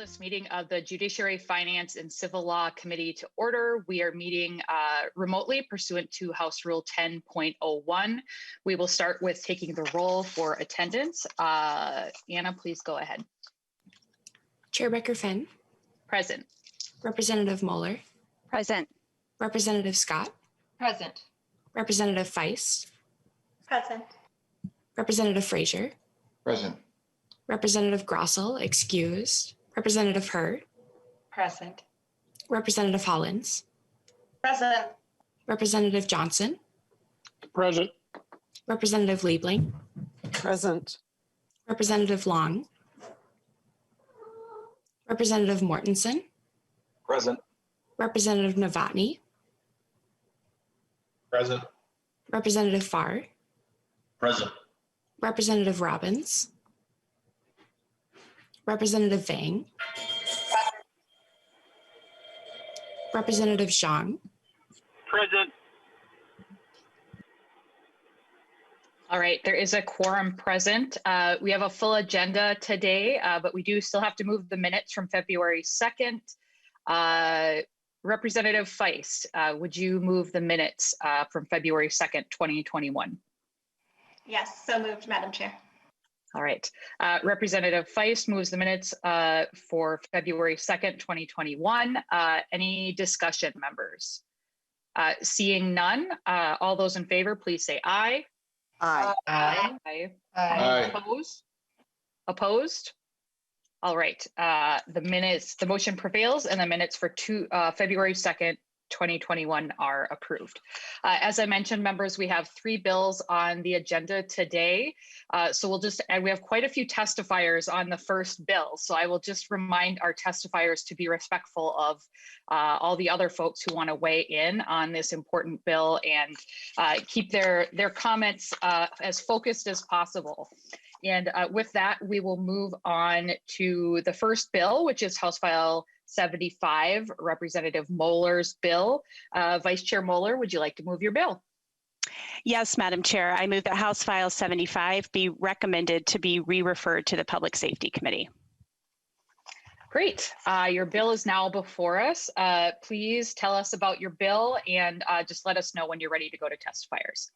this meeting of the Judiciary, Finance, and Civil Law Committee to order. We are meeting remotely pursuant to House Rule 10.01. We will start with taking the roll for attendance. Anna, please go ahead. Chair Becker-Finn. Present. Representative Moller. Present. Representative Scott. Present. Representative Feist. Present. Representative Frazier. Present. Representative Grossell, excused. Representative Hurd. Present. Representative Hollins. Present. Representative Johnson. Present. Representative Liebling. Present. Representative Long. Representative Mortensen. Present. Representative Novotny. Present. Representative Farr. Present. Representative Robbins. Representative Vang. Representative Zhang. Present. All right, there is a quorum present. We have a full agenda today, but we do still have to move the minutes from February 2nd. Representative Feist, would you move the minutes from February 2nd, 2021? Yes, so moved, Madam Chair. All right. Representative Feist moves the minutes for February 2nd, 2021. Any discussion, members? Seeing none, all those in favor, please say aye. Aye. Aye. Aye. Opposed? Opposed? All right. The motion prevails and the minutes for February 2nd, 2021 are approved. As I mentioned, members, we have 3 bills on the agenda today. So we have quite a few testifiers on the first bill. So I will just remind our testifiers to be respectful of all the other folks who want to weigh in on this important bill and keep their comments as focused as possible. And with that, we will move on to the first bill, which is House File 75, Representative Moller's bill. Vice Chair Moller, would you like to move your bill? Yes, Madam Chair. I move that House File 75 be recommended to be re-referred to the Public Safety Committee. Great. Your bill is now before us. Please tell us about your bill and just let us know when you're ready to go to testifiers.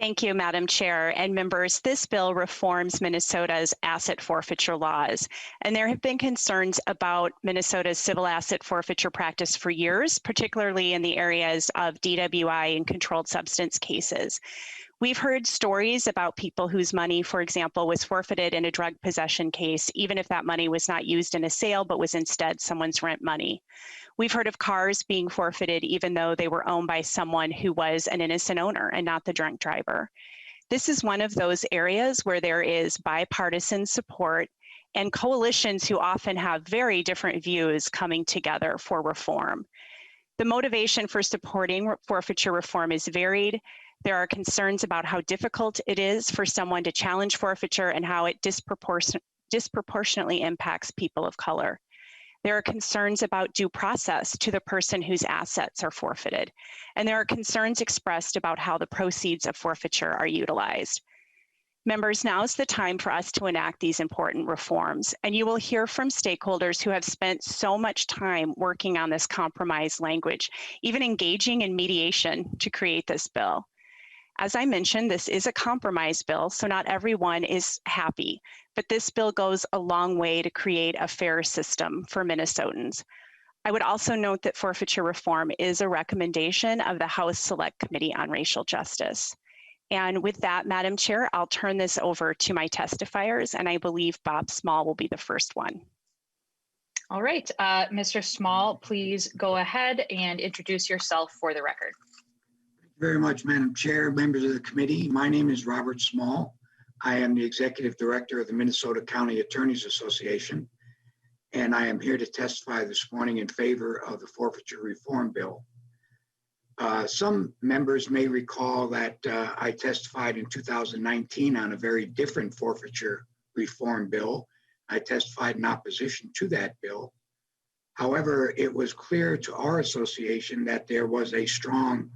Thank you, Madam Chair and members. This bill reforms Minnesota's asset forfeiture laws, and there have been concerns about Minnesota's civil asset forfeiture practice for years, particularly in the areas of DWI and controlled substance cases. We've heard stories about people whose money, for example, was forfeited in a drug possession case, even if that money was not used in a sale, but was instead someone's rent money. We've heard of cars being forfeited even though they were owned by someone who was an innocent owner and not the drunk driver. This is one of those areas where there is bipartisan support and coalitions who often have very different views coming together for reform. The motivation for supporting forfeiture reform is varied. There are concerns about how difficult it is for someone to challenge forfeiture and how it disproportionately impacts people of color. There are concerns about due process to the person whose assets are forfeited. And there are concerns expressed about how the proceeds of forfeiture are utilized. Members, now is the time for us to enact these important reforms, and you will hear from stakeholders who have spent so much time working on this compromise language, even engaging in mediation to create this bill. As I mentioned, this is a compromise bill, so not everyone is happy, but this bill goes a long way to create a fair system for Minnesotans. I would also note that forfeiture reform is a recommendation of the House Select Committee on Racial Justice. And with that, Madam Chair, I'll turn this over to my testifiers, and I believe Bob Small will be the first one. All right, Mr. Small, please go ahead and introduce yourself for the record. Very much, Madam Chair, members of the committee. My name is Robert Small. I am the Executive Director of the Minnesota County Attorneys Association, and I am here to testify this morning in favor of the forfeiture reform bill. Some members may recall that I testified in 2019 on a very different forfeiture reform bill. I testified in opposition to that bill. However, it was clear to our association that there was a strong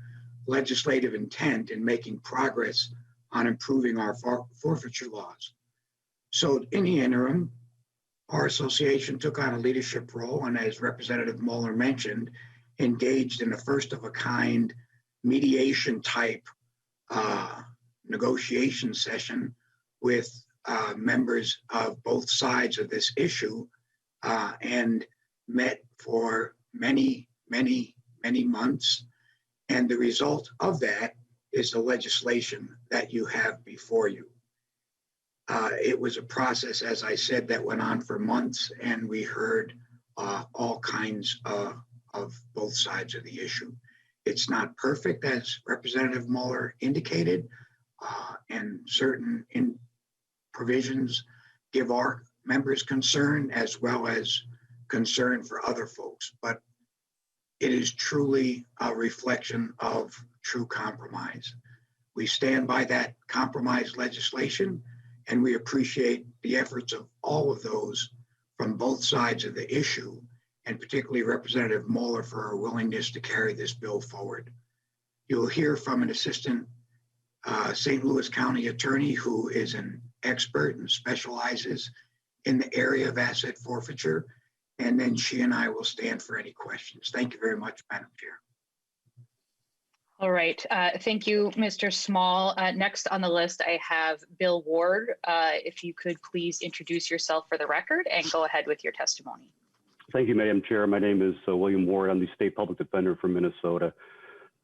legislative intent in making progress on improving our forfeiture laws. So in the interim, Our association took on a leadership role and, as Representative Moller mentioned, engaged in a first-of-a-kind mediation type negotiation session with members of both sides of this issue and met for many months. And the result of that is the legislation that you have before you. It was a process, as I said, that went on for months, and we heard all kinds of both sides of the issue. It's not perfect, as Representative Moller indicated, and certain provisions give our members concern as well as concern for other folks, but it is truly a reflection of true compromise. We stand by that compromise legislation, and we appreciate the efforts of all of those from both sides of the issue, and particularly Representative Moller for her willingness to carry this bill forward. You'll hear from an assistant St. Louis County attorney who is an expert and specializes in the area of asset forfeiture, and then she and I will stand for any questions. Thank you very much, Madam Chair. All right, thank you, Mr. Small. Next on the list, I have Bill Ward. If you could please introduce yourself for the record and go ahead with your testimony. Thank you, Madam Chair. My name is William Ward. I'm the State Public Defender from Minnesota.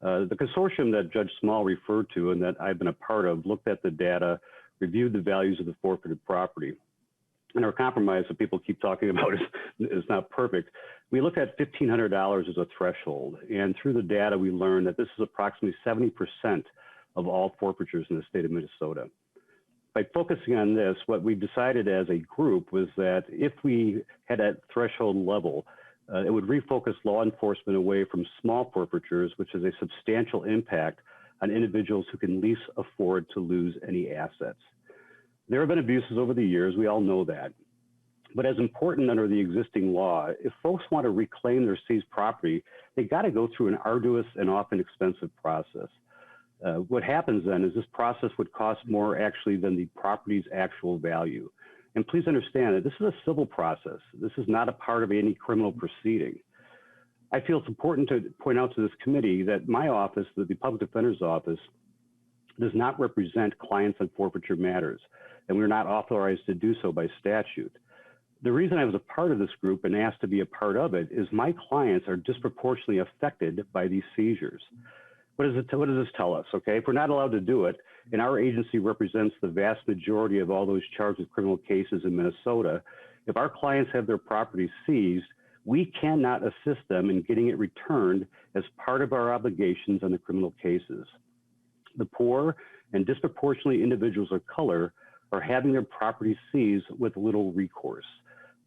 The consortium that Judge Small referred to and that I've been a part of looked at the data, reviewed the values of the forfeited property. And our compromise that people keep talking about is not perfect. We looked at $1,500 as a threshold. And through the data, we learned that this is approximately 70% of all forfeitures in the state of Minnesota. By focusing on this, what we decided as a group was that if we had that threshold level, it would refocus law enforcement away from small forfeitures, which has a substantial impact on individuals who can least afford to lose any assets. There have been abuses over the years, we all know that. But as important under the existing law, if folks want to reclaim their seized property, they got to go through an arduous and often expensive process. What happens then is this process would cost more actually than the property's actual value. And please understand that this is a civil process. This is not a part of any criminal proceeding. I feel it's important to point out to this committee that my office, the Public Defender's Office, does not represent clients on forfeiture matters, and we're not authorized to do so by statute. The reason I was a part of this group and asked to be a part of it is my clients are disproportionately affected by these seizures. What does this tell us, okay? If we're not allowed to do it, and our agency represents the vast majority of all those charged with criminal cases in Minnesota, if our clients have their property seized, we cannot assist them in getting it returned as part of our obligations on the criminal cases. The poor and disproportionately individuals of color are having their property seized with little recourse.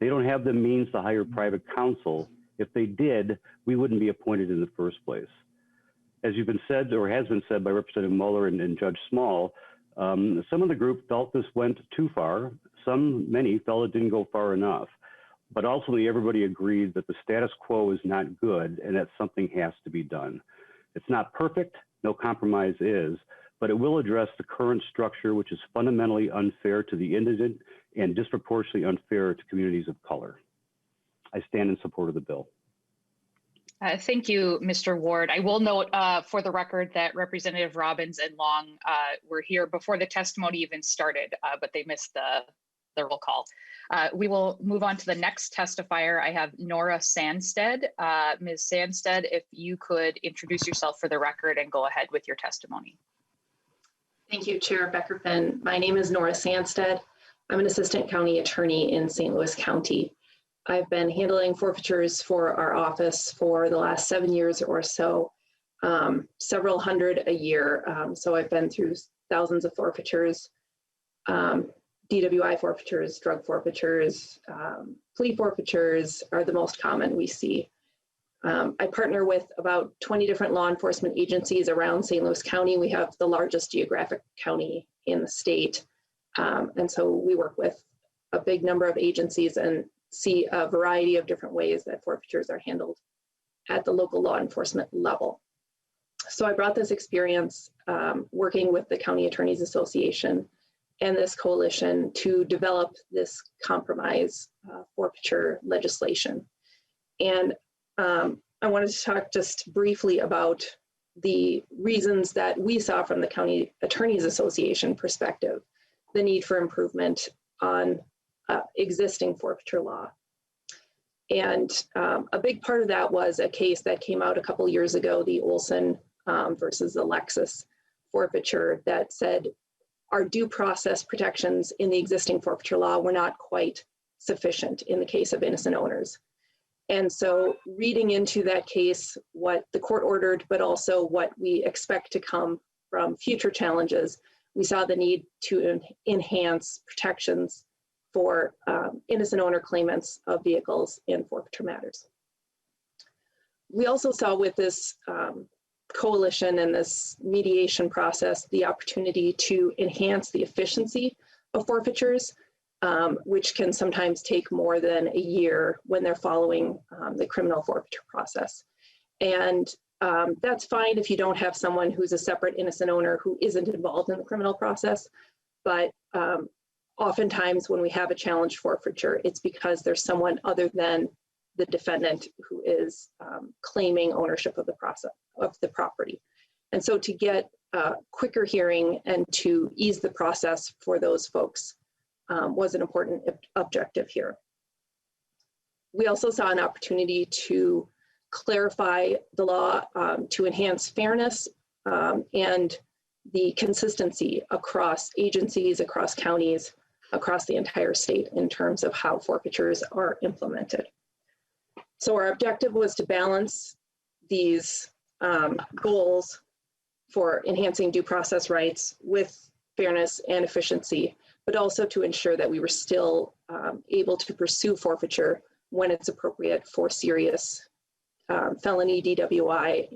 They don't have the means to hire private counsel. If they did, we wouldn't be appointed in the first place. As you've been said, or has been said by Representative Moller and Judge Small, some of the group felt this went too far. Many felt it didn't go far enough. But ultimately, everybody agreed that the status quo is not good and that something has to be done. It's not perfect, no compromise is, but it will address the current structure, which is fundamentally unfair to the indigent and disproportionately unfair to communities of color. I stand in support of the bill. Thank you, Mr. Ward. I will note for the record that Representative Robbins and Long were here before the testimony even started, but they missed the roll call. We will move on to the next testifier. I have Nora Sandstead. Ms. Sandstead, if you could introduce yourself for the record and go ahead with your testimony. Thank you, Chair Becker-Finn. My name is Nora Sandstead. I'm an assistant county attorney in St. Louis County. I've been handling forfeitures for our office for the last 7 years or so, several hundred a year. So I've been through thousands of forfeitures, DWI forfeitures, drug forfeitures, plea forfeitures are the most common we see. I partner with about 20 different law enforcement agencies around St. Louis County. We have the largest geographic county in the state. And so we work with a big number of agencies and see a variety of different ways that forfeitures are handled at the local law enforcement level. So I brought this experience working with the County Attorneys Association and this coalition to develop this compromise forfeiture legislation. And I wanted to talk just briefly about the reasons that we saw from the County Attorneys Association perspective, the need for improvement on existing forfeiture law. And a big part of that was a case that came out a couple years ago, the Olson versus the Lexus forfeiture, that said our due process protections in the existing forfeiture law were not quite sufficient in the case of innocent owners. And so reading into that case, what the court ordered, but also what we expect to come from future challenges, we saw the need to enhance protections for innocent owner claimants of vehicles in forfeiture matters. We also saw with this coalition and this mediation process the opportunity to enhance the efficiency of forfeitures, which can sometimes take more than a year when they're following the criminal forfeiture process. And that's fine if you don't have someone who's a separate innocent owner who isn't involved in the criminal process. But oftentimes when we have a challenged forfeiture, it's because there's someone other than the defendant who is claiming ownership of the process of the property. And so to get a quicker hearing and to ease the process for those folks was an important objective here. We also saw an opportunity to clarify the law to enhance fairness and the consistency across agencies, across counties, across the entire state in terms of how forfeitures are implemented. So our objective was to balance these goals for enhancing due process rights with fairness and efficiency, but also to ensure that we were still able to pursue forfeiture when it's appropriate for serious felony DWI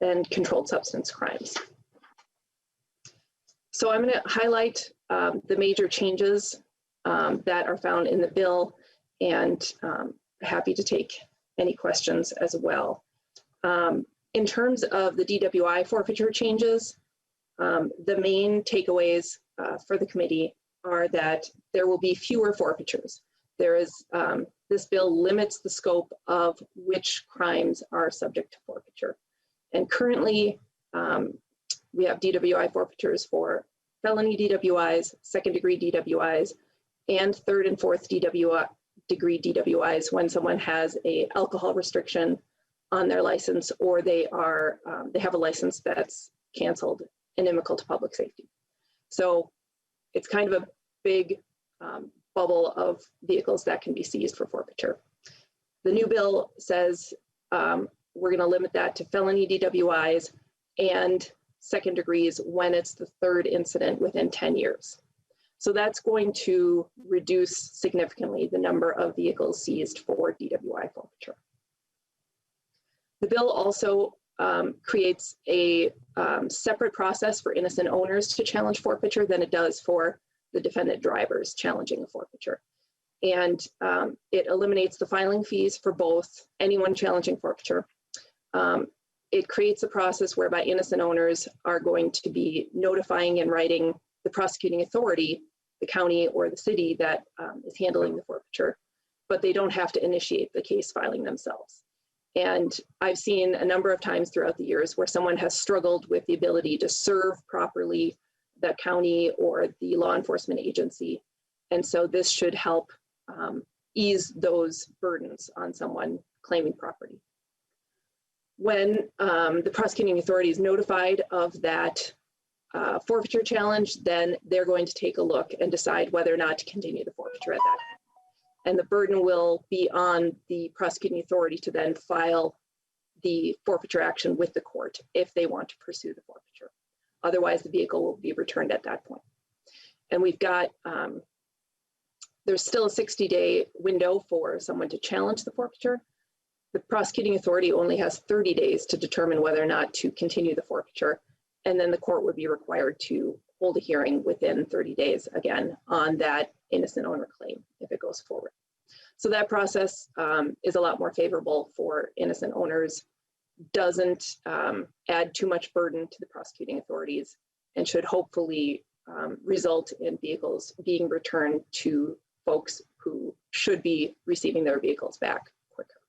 and controlled substance crimes. So I'm going to highlight the major changes that are found in the bill, and happy to take any questions as well. In terms of the DWI forfeiture changes, the main takeaways for the committee are that there will be fewer forfeitures. There is, this bill limits the scope of which crimes are subject to forfeiture. And currently, we have DWI forfeitures for felony DWIs, second-degree DWIs, and third and fourth degree DWIs when someone has an alcohol restriction on their license, or they have a license that's canceled, inimical to public safety. So it's kind of a big bubble of vehicles that can be seized for forfeiture. The new bill says we're going to limit that to felony DWIs and second degrees when it's the third incident within 10 years. So that's going to reduce significantly the number of vehicles seized for DWI forfeiture. The bill also creates a separate process for innocent owners to challenge forfeiture than it does for the defendant drivers challenging a forfeiture. And it eliminates the filing fees for both anyone challenging forfeiture. It creates a process whereby innocent owners are going to be notifying in writing the prosecuting authority, the county or the city that is handling the forfeiture, but they don't have to initiate the case filing themselves. And I've seen a number of times throughout the years where someone has struggled with the ability to serve properly the county or the law enforcement agency. And so this should help ease those burdens on someone claiming property. When the prosecuting authority is notified of that forfeiture challenge, then they're going to take a look and decide whether or not to continue the forfeiture at that time. And the burden will be on the prosecuting authority to then file the forfeiture action with the court if they want to pursue the forfeiture. Otherwise, the vehicle will be returned at that point. And we've got, there's still a 60-day window for someone to challenge the forfeiture. The prosecuting authority only has 30 days to determine whether or not to continue the forfeiture. And then the court would be required to hold a hearing within 30 days, again, on that innocent owner claim if it goes forward. So that process is a lot more favorable for innocent owners, doesn't add too much burden to the prosecuting authorities, and should hopefully result in vehicles being returned to folks who should be receiving their vehicles back quicker.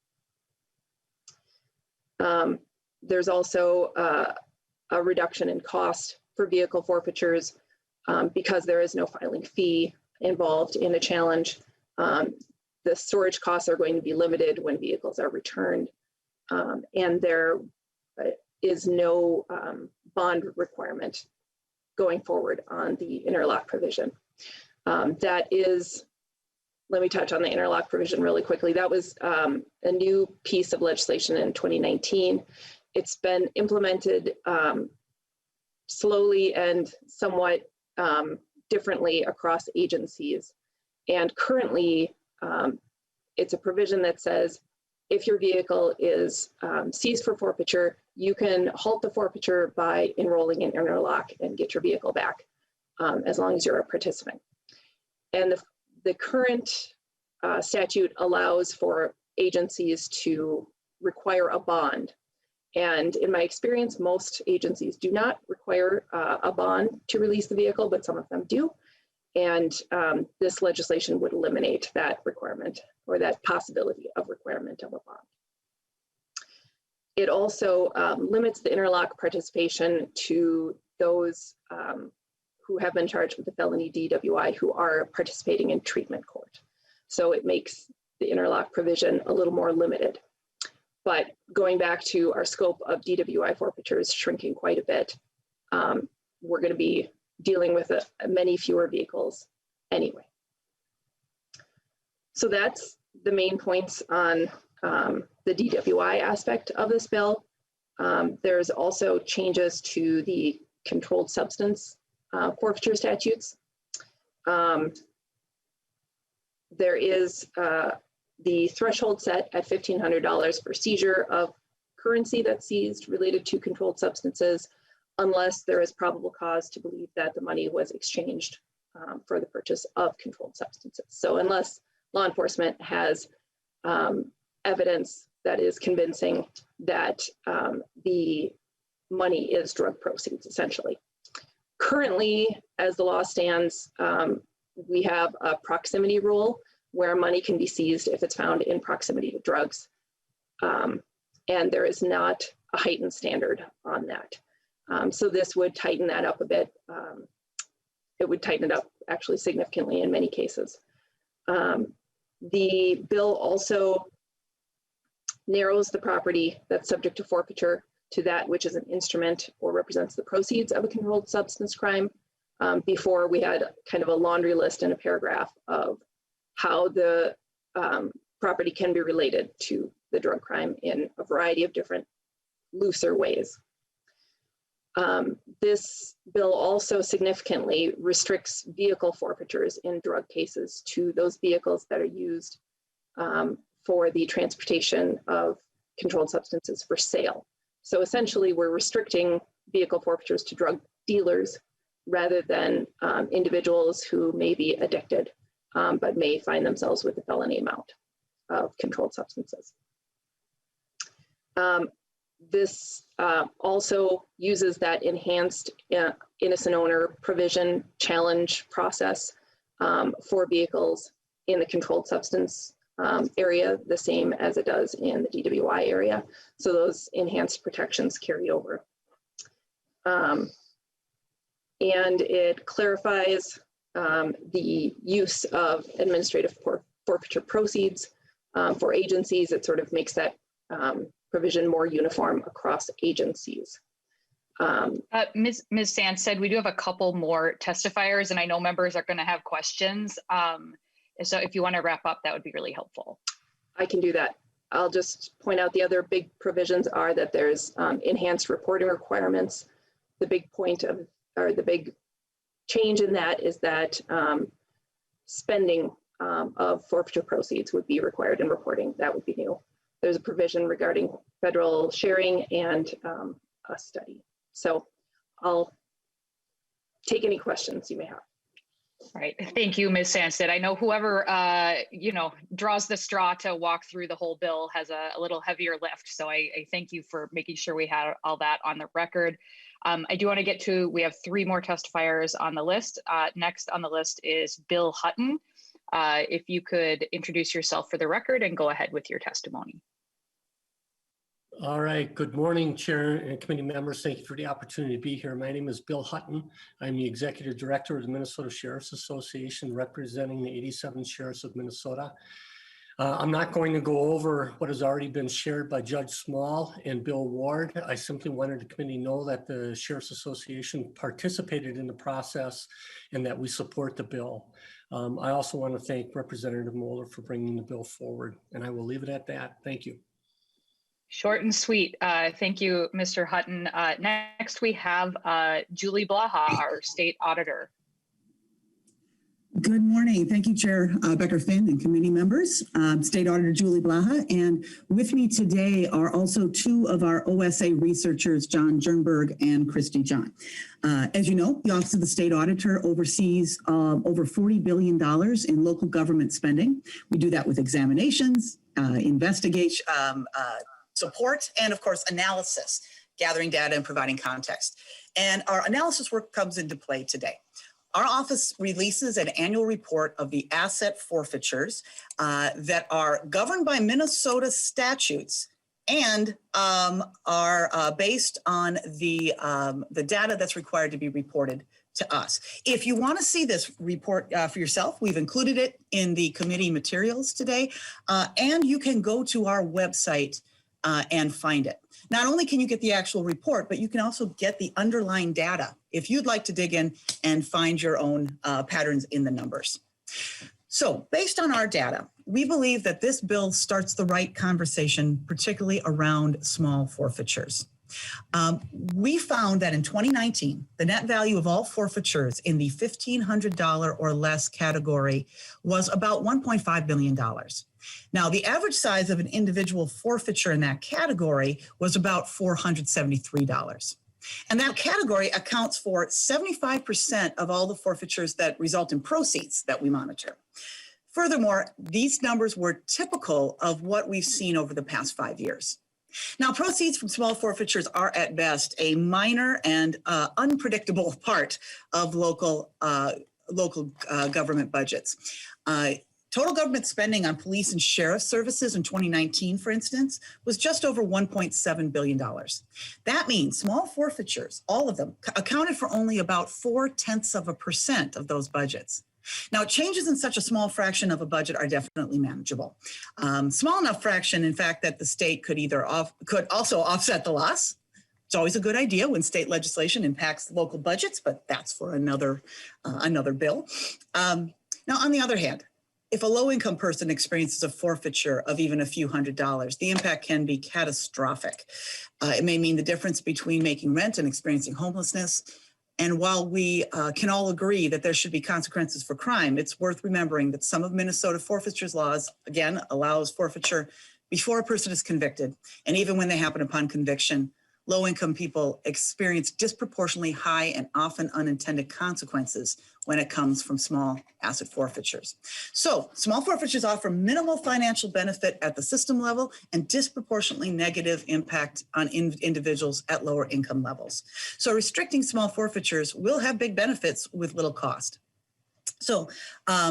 There's also a reduction in cost for vehicle forfeitures because there is no filing fee involved in a challenge. The storage costs are going to be limited when vehicles are returned, and there is no bond requirement going forward on the interlock provision. That is, let me touch on the interlock provision really quickly. That was a new piece of legislation in 2019. It's been implemented slowly and somewhat differently across agencies. And currently, it's a provision that says if your vehicle is seized for forfeiture, you can halt the forfeiture by enrolling in interlock and get your vehicle back as long as you're a participant. And the current statute allows for agencies to require a bond. And in my experience, most agencies do not require a bond to release the vehicle, but some of them do. And this legislation would eliminate that requirement or that possibility of requirement of a bond. It also limits the interlock participation to those who have been charged with a felony DWI who are participating in treatment court. So it makes the interlock provision a little more limited. But going back to our scope of DWI forfeitures shrinking quite a bit, we're going to be dealing with many fewer vehicles anyway. So that's the main points on the DWI aspect of this bill. There's also changes to the controlled substance forfeiture statutes. There is the threshold set at $1,500 for seizure of currency that's seized related to controlled substances, unless there is probable cause to believe that the money was exchanged for the purchase of controlled substances. So unless law enforcement has evidence that is convincing that the money is drug proceeds, essentially. Currently, as the law stands, we have a proximity rule where money can be seized if it's found in proximity to drugs. And there is not a heightened standard on that. So this would tighten that up a bit. It would tighten it up actually significantly in many cases. The bill also narrows the property that's subject to forfeiture to that which is an instrument or represents the proceeds of a controlled substance crime. Before we had kind of a laundry list in a paragraph of how the property can be related to the drug crime in a variety of different looser ways. This bill also significantly restricts vehicle forfeitures in drug cases to those vehicles that are used for the transportation of controlled substances for sale. So essentially, we're restricting vehicle forfeitures to drug dealers rather than individuals who may be addicted, but may find themselves with a felony amount of controlled substances. This also uses that enhanced innocent owner provision challenge process for vehicles in the controlled substance area, the same as it does in the DWI area. So those enhanced protections carry over. And it clarifies the use of administrative forfeiture proceeds for agencies. It sort of makes that provision more uniform across agencies. Ms. Sandsted, we do have a couple more testifiers, and I know members are going to have questions. So if you want to wrap up, that would be really helpful. I can do that. I'll just point out the other big provisions are that there's enhanced reporting requirements. The big point of, or the big change in that is that spending of forfeiture proceeds would be required in reporting. That would be new. There's a provision regarding federal sharing and a study. So I'll take any questions you may have. All right, thank you, Ms. Sandsted. I know whoever draws the straw to walk through the whole bill has a little heavier lift. So I thank you for making sure we had all that on the record. I do want to get to, we have 3 more testifiers on the list. Next on the list is Bill Hutton. If you could introduce yourself for the record and go ahead with your testimony. All right. Good morning, Chair and committee members. Thank you for the opportunity to be here. My name is Bill Hutton. I'm the Executive Director of the Minnesota Sheriff's Association, representing the 87 sheriffs of Minnesota. I'm not going to go over what has already been shared by Judge Small and Bill Ward. I simply wanted the committee to know that the Sheriff's Association participated in the process and that we support the bill. I also want to thank Representative Moller for bringing the bill forward, and I will leave it at that. Thank you. Short and sweet. Thank you, Mr. Hutton. Next, we have Julie Blaha, our state auditor. Good morning. Thank you, Chair Becker Finn and committee members. State Auditor Julie Blaha, and with me today are also 2 of our OSA researchers, John Jernberg and Christy John. As you know, the Office of the State Auditor oversees over $40 billion in local government spending. We do that with examinations, investigation, support, and of course, analysis, gathering data and providing context. And our analysis work comes into play today. Our office releases an annual report of the asset forfeitures that are governed by Minnesota statutes and are based on the data that's required to be reported to us. If you want to see this report for yourself, we've included it in the committee materials today, and you can go to our website and find it. Not only can you get the actual report, but you can also get the underlying data if you'd like to dig in and find your own patterns in the numbers. So based on our data, we believe that this bill starts the right conversation, particularly around small forfeitures. We found that in 2019, the net value of all forfeitures in the $1,500 or less category was about $1.5 billion. Now, the average size of an individual forfeiture in that category was about $473. And that category accounts for 75% of all the forfeitures that result in proceeds that we monitor. Furthermore, these numbers were typical of what we've seen over the past 5 years. Now, proceeds from small forfeitures are at best a minor and unpredictable part of local government budgets. Total government spending on police and sheriff services in 2019, for instance, was just over $1.7 billion. That means small forfeitures, all of them, accounted for only about 0.4% of those budgets. Now, changes in such a small fraction of a budget are definitely manageable. Small enough fraction, in fact, that the state could also offset the loss. It's always a good idea when state legislation impacts local budgets, but that's for another bill. Now, on the other hand, if a low-income person experiences a forfeiture of even a few $100s, the impact can be catastrophic. It may mean the difference between making rent and experiencing homelessness. And while we can all agree that there should be consequences for crime, it's worth remembering that some of Minnesota forfeitures laws, again, allows forfeiture before a person is convicted. And even when they happen upon conviction, low-income people experience disproportionately high and often unintended consequences when it comes from small asset forfeitures. So small forfeitures offer minimal financial benefit at the system level and disproportionately negative impact on individuals at lower income levels. So restricting small forfeitures will have big benefits with little cost. So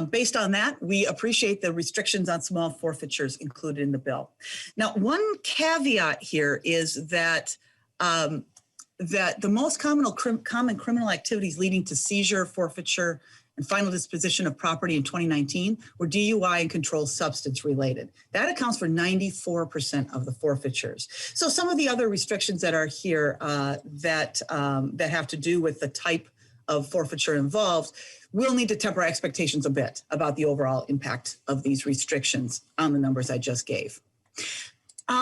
based on that, we appreciate the restrictions on small forfeitures included in the bill. Now, one caveat here is that that the most common criminal activities leading to seizure, forfeiture, and final disposition of property in 2019 were DUI and controlled substance related. That accounts for 94% of the forfeitures. So some of the other restrictions that are here that have to do with the type of forfeiture involved, we'll need to temper expectations a bit about the overall impact of these restrictions on the numbers I just gave.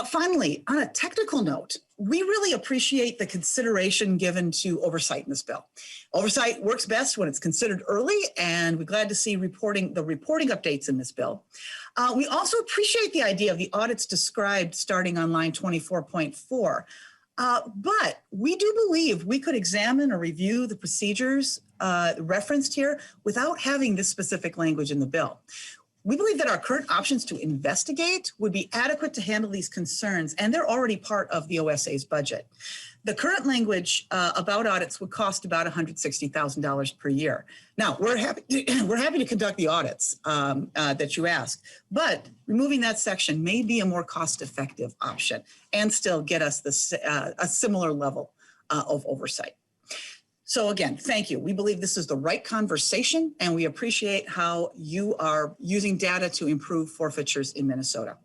Finally, on a technical note, we really appreciate the consideration given to oversight in this bill. Oversight works best when it's considered early, and we're glad to see the reporting updates in this bill. We also appreciate the idea of the audits described starting on line 24.4. But we do believe we could examine or review the procedures referenced here without having this specific language in the bill. We believe that our current options to investigate would be adequate to handle these concerns, and they're already part of the OSA's budget. The current language about audits would cost about $160,000 per year. Now, we're happy to conduct the audits that you ask, but removing that section may be a more cost-effective option and still get us a similar level of oversight. So again, thank you. We believe this is the right conversation, and we appreciate how you are using data to improve forfeitures in Minnesota.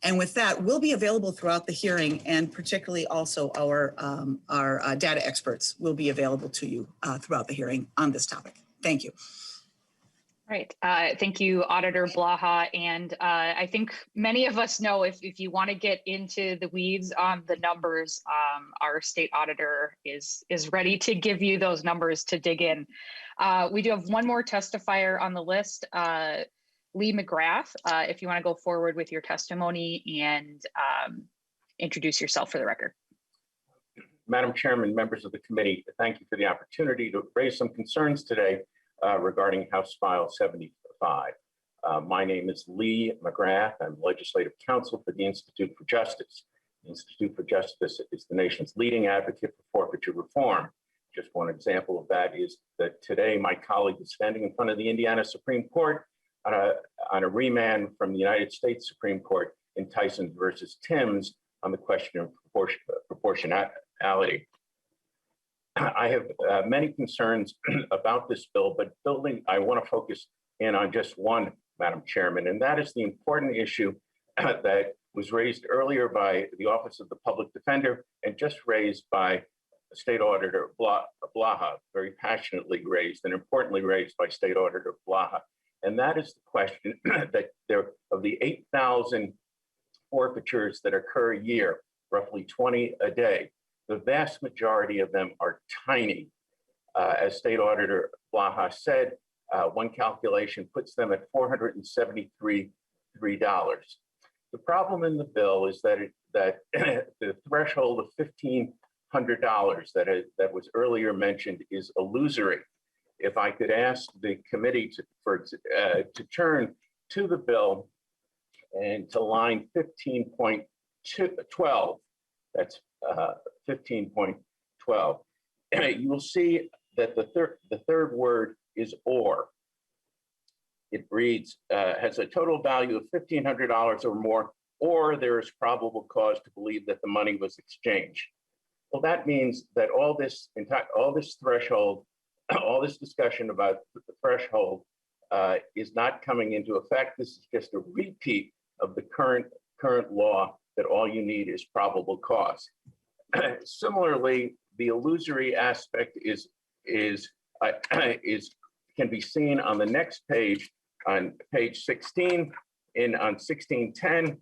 And with that, we'll be available throughout the hearing, and particularly also our data experts will be available to you throughout the hearing on this topic. Thank you. Right. Thank you, Auditor Blaha. And I think many of us know if you want to get into the weeds on the numbers, our state auditor is ready to give you those numbers to dig in. We do have one more testifier on the list, Lee McGrath. If you want to go forward with your testimony and introduce yourself for the record. Madam Chairman, members of the committee, thank you for the opportunity to raise some concerns today regarding House File 75. My name is Lee McGrath. I'm Legislative Counsel for the Institute for Justice. The Institute for Justice is the nation's leading advocate for forfeiture reform. Just one example of that is that today my colleague is standing in front of the Indiana Supreme Court on a remand from the United States Supreme Court in Tyson versus Timms on the question of proportionality. I have many concerns about this bill, but I want to focus in on just one, Madam Chairman, and that is the important issue that was raised earlier by the Office of the Public Defender and just raised by State Auditor Blaha, very passionately raised and importantly raised by State Auditor Blaha. And that is the question that of the 8,000 forfeitures that occur a year, roughly 20 a day, the vast majority of them are tiny. As State Auditor Blaha said, one calculation puts them at $473. The problem in the bill is that the threshold of $1,500 that was earlier mentioned is illusory. If I could ask the committee to turn to the bill and to line 15.12, that's 15.12, you will see that the third word is or. It reads, has a total value of $1,500 or more, or there is probable cause to believe that the money was exchanged. Well, that means that all this threshold, all this discussion about the threshold is not coming into effect. This is just a repeat of the current law that all you need is probable cause. Similarly, the illusory aspect can be seen on the next page, on page 16, on 1610,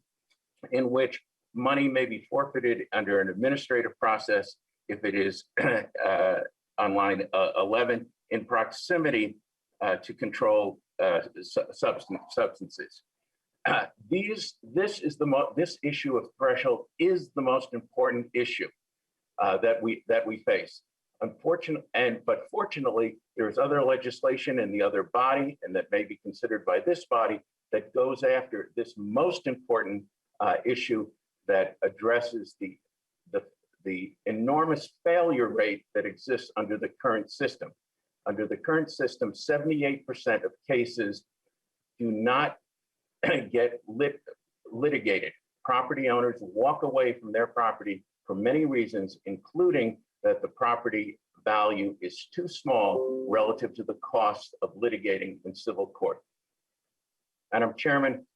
in which money may be forfeited under an administrative process if it is on line 11 in proximity to controlled substances. This issue of threshold is the most important issue that we face. But fortunately, there's other legislation in the other body, and that may be considered by this body, that goes after this most important issue that addresses the enormous failure rate that exists under the current system. Under the current system, 78% of cases do not get litigated. Property owners walk away from their property for many reasons, including that the property value is too small relative to the cost of litigating in civil court. Madam Chairman,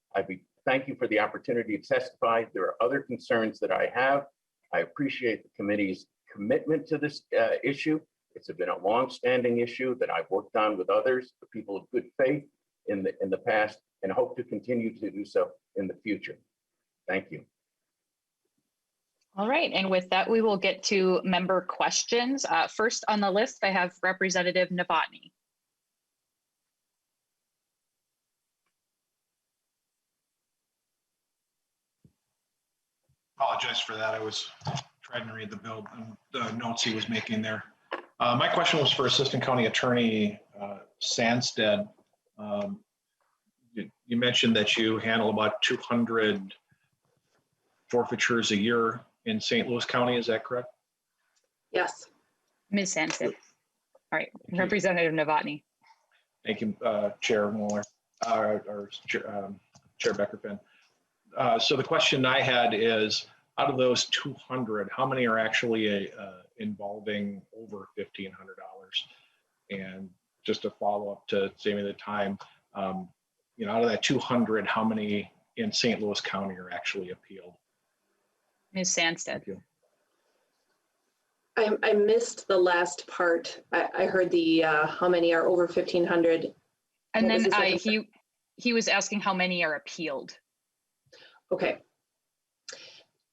thank you for the opportunity to testify. There are other concerns that I have. I appreciate the committee's commitment to this issue. It's been a long-standing issue that I've worked on with others, the people of good faith in the past, and hope to continue to do so in the future. Thank you. All right, and with that, we will get to member questions. First on the list, I have Representative Novotny. Apologize for that. I was trying to read the bill and the notes he was making there. My question was for Assistant County Attorney Sandstead. you mentioned that you handle about 200 forfeitures a year in St. Louis County. Is that correct? Yes. Ms. Sandsted. All right, Thank you. Representative Novotny. Thank you, Chair Moller, or Chair Becker-Finn. So the question I had is, out of those 200, how many are actually involving over $1,500? And just to follow up to save me the time, you know, out of that 200, how many in St. Louis County are actually appealed? Ms. Sandsted. Thank you. I missed the last part. I heard the how many are over 1,500. And What was then the second part? he was asking how many are appealed. Okay.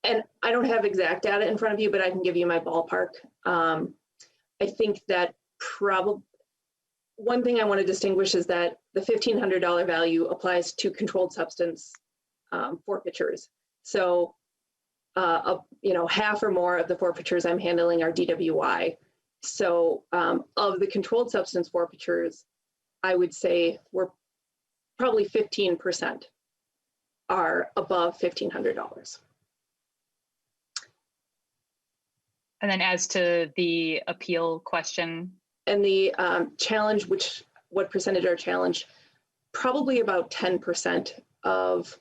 And I don't have exact data in front of you, but I can give you my ballpark. I think that probably one thing I want to distinguish is that the $1,500 value applies to controlled substance forfeitures. So, you know, half or more of the forfeitures I'm handling are DWI. So of the controlled substance forfeitures, I would say we're probably 15% are above $1,500. And then as to the appeal question. And the challenge, what percentage are challenged? Probably about 10% of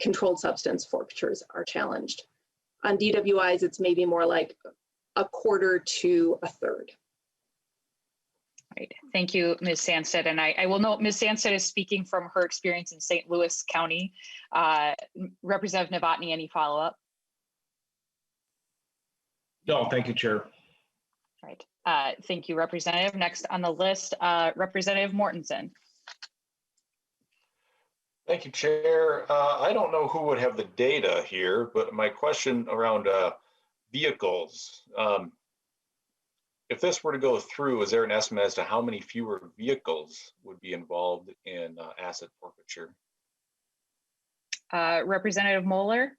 controlled substance forfeitures are challenged. On DWIs, it's maybe more like a quarter to a third. Right. Thank you, Ms. Sandsted. And I will note Ms. Sandsted is speaking from her experience in St. Louis County. Representative Novotny, any follow-up? No, thank you, Chair. Right. Thank you, Representative. Next on the list, Representative Mortensen. Thank you, Chair. I don't know who would have the data here, but my question around vehicles. If this were to go through, is there an estimate as to how many fewer vehicles would be involved in asset forfeiture? Representative Moller.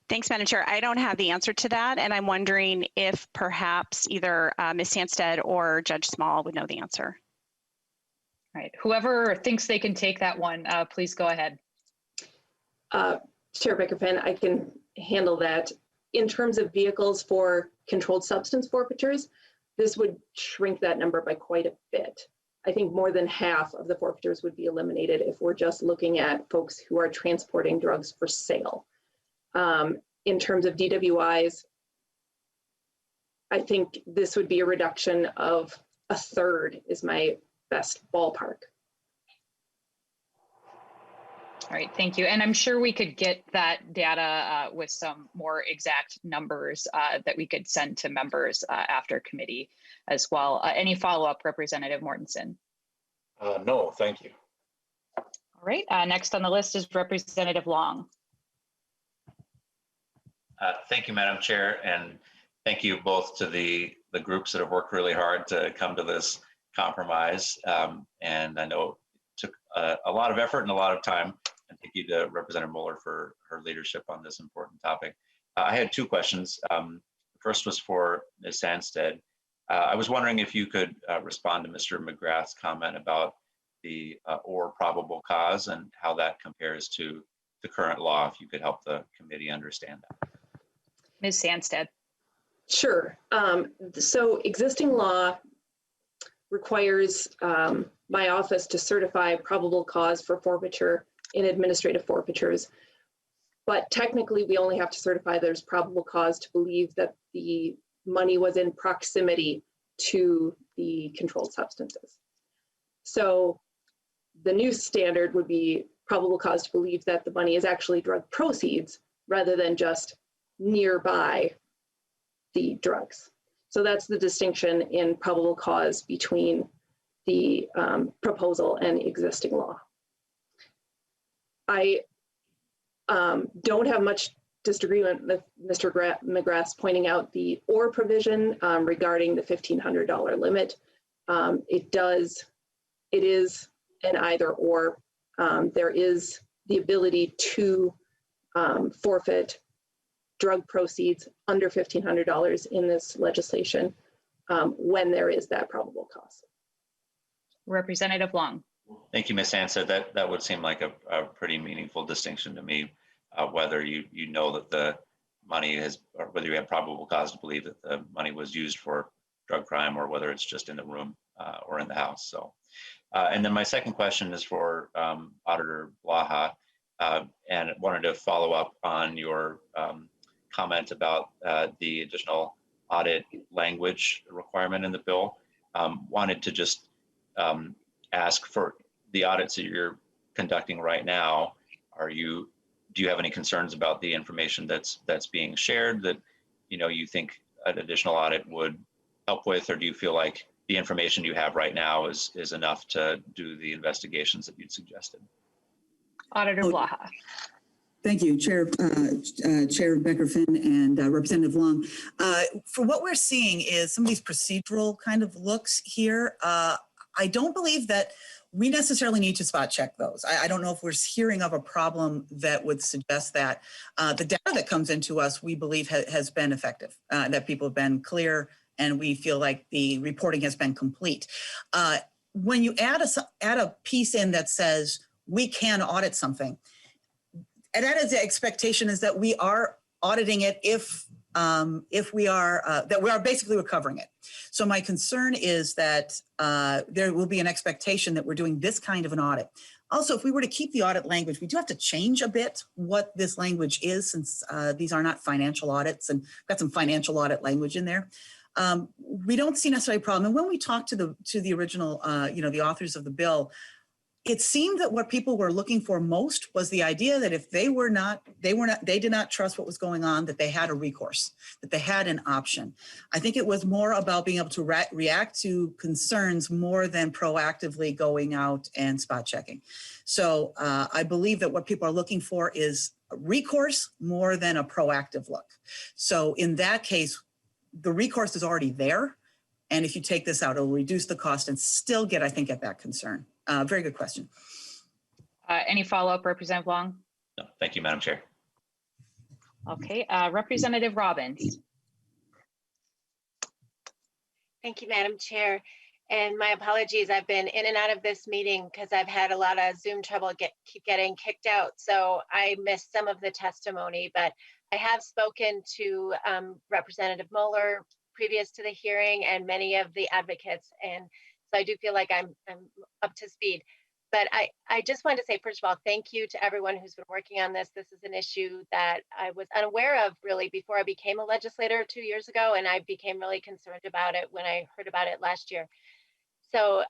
Thanks, Madam Chair. I don't have the answer to that, and I'm wondering if perhaps either Ms. Sandsted or Judge Small would know the answer. All right. Whoever thinks they can take that one, please go ahead. Chair Becker-Finn, I can handle that. In terms of vehicles for controlled substance forfeitures, this would shrink that number by quite a bit. I think more than half of the forfeitures would be eliminated if we're just looking at folks who are transporting drugs for sale. In terms of DWIs, I think this would be a reduction of a third is my best ballpark. All right, thank you. And I'm sure we could get that data with some more exact numbers that we could send to members after committee as well. Any follow-up, Representative Mortensen? No, thank you. All right, next on the list is Representative Long. Thank you, Madam Chair, and thank you both to the groups that have worked really hard to come to this compromise. And I know it took a lot of effort and a lot of time. And thank you to Representative Moller for her leadership on this important topic. I had two questions. The first was for Ms. Sandsted. I was wondering if you could respond to Mr. McGrath's comment about the or probable cause and how that compares to the current law, if you could help the committee understand that. Ms. Sandsted. Sure. So existing law requires my office to certify probable cause for forfeiture in administrative forfeitures. But technically, we only have to certify there's probable cause to believe that the money was in proximity to the controlled substances. So the new standard would be probable cause to believe that the money is actually drug proceeds rather than just nearby the drugs. So that's the distinction in probable cause between the proposal and existing law. I don't have much disagreement with Mr. McGrath's pointing out the or provision regarding the $1,500 limit. It is an either or. There is the ability to forfeit drug proceeds under $1,500 in this legislation when there is that probable cause. Representative Long. Thank you, Ms. Hansa. That would seem like a pretty meaningful distinction to me, whether you know that the money has, or whether you have probable cause to believe that the money was used for drug crime, or whether it's just in the room or in the house. So, and then my second question is for Auditor Blaha, and wanted to follow up on your comment about the additional audit language requirement in the bill. Wanted to just ask, for the audits that you're conducting right now, do you have any concerns about the information that's being shared that you think an additional audit would help with, or do you feel like the information you have right now is enough to do the investigations that you'd suggested? Auditor Blaha. Thank you, Chair Becker-Finn and Representative Long. For what we're seeing is some of these procedural kind of looks here. I don't believe that we necessarily need to spot check those. I don't know if we're hearing of a problem that would suggest that. The data that comes into us, we believe has been effective, that people have been clear, and we feel like the reporting has been complete. When you add a piece in that says we can audit something, and that is the expectation is that we are auditing it if we are basically recovering it. So my concern is that there will be an expectation that we're doing this kind of an audit. Also, if we were to keep the audit language, we do have to change a bit what this language is, since these are not financial audits, and got some financial audit language in there. We don't see necessarily a problem. And when we talked to the original, the authors of the bill, it seemed that what people were looking for most was the idea that if they did not trust what was going on, that they had a recourse, that they had an option. I think it was more about being able to react to concerns more than proactively going out and spot checking. So I believe that what people are looking for is a recourse more than a proactive look. So in that case, the recourse is already there. And if you take this out, it'll reduce the cost and still get, I think, at that concern. Very good question. Any follow-up, Representative Long? No, thank you, Madam Chair. Okay, Representative Robbins. Thank you, Madam Chair. And my apologies, I've been in and out of this meeting because I've had a lot of Zoom trouble keep getting kicked out. So I missed some of the testimony, but I have spoken to Representative Moller previous to the hearing and many of the advocates. And so I do feel like I'm up to speed. But I just wanted to say, first of all, thank you to everyone who's been working on this. This is an issue that I was unaware of really before I became a legislator 2 years ago, and I became really concerned about it when I heard about it last year. So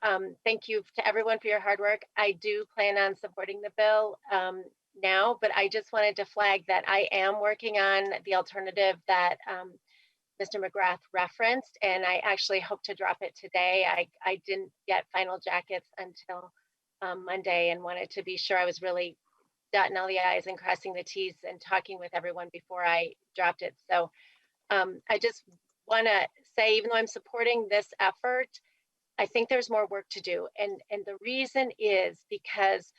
thank you to everyone for your hard work. I do plan on supporting the bill now, but I just wanted to flag that I am working on the alternative that Mr. McGrath referenced, and I actually hope to drop it today. I didn't get final jackets until Monday, and wanted to be sure I was really dotting all the I's and crossing the T's and talking with everyone before I dropped it. So I just want to say, even though I'm supporting this effort, I think there's more work to do. And the reason is because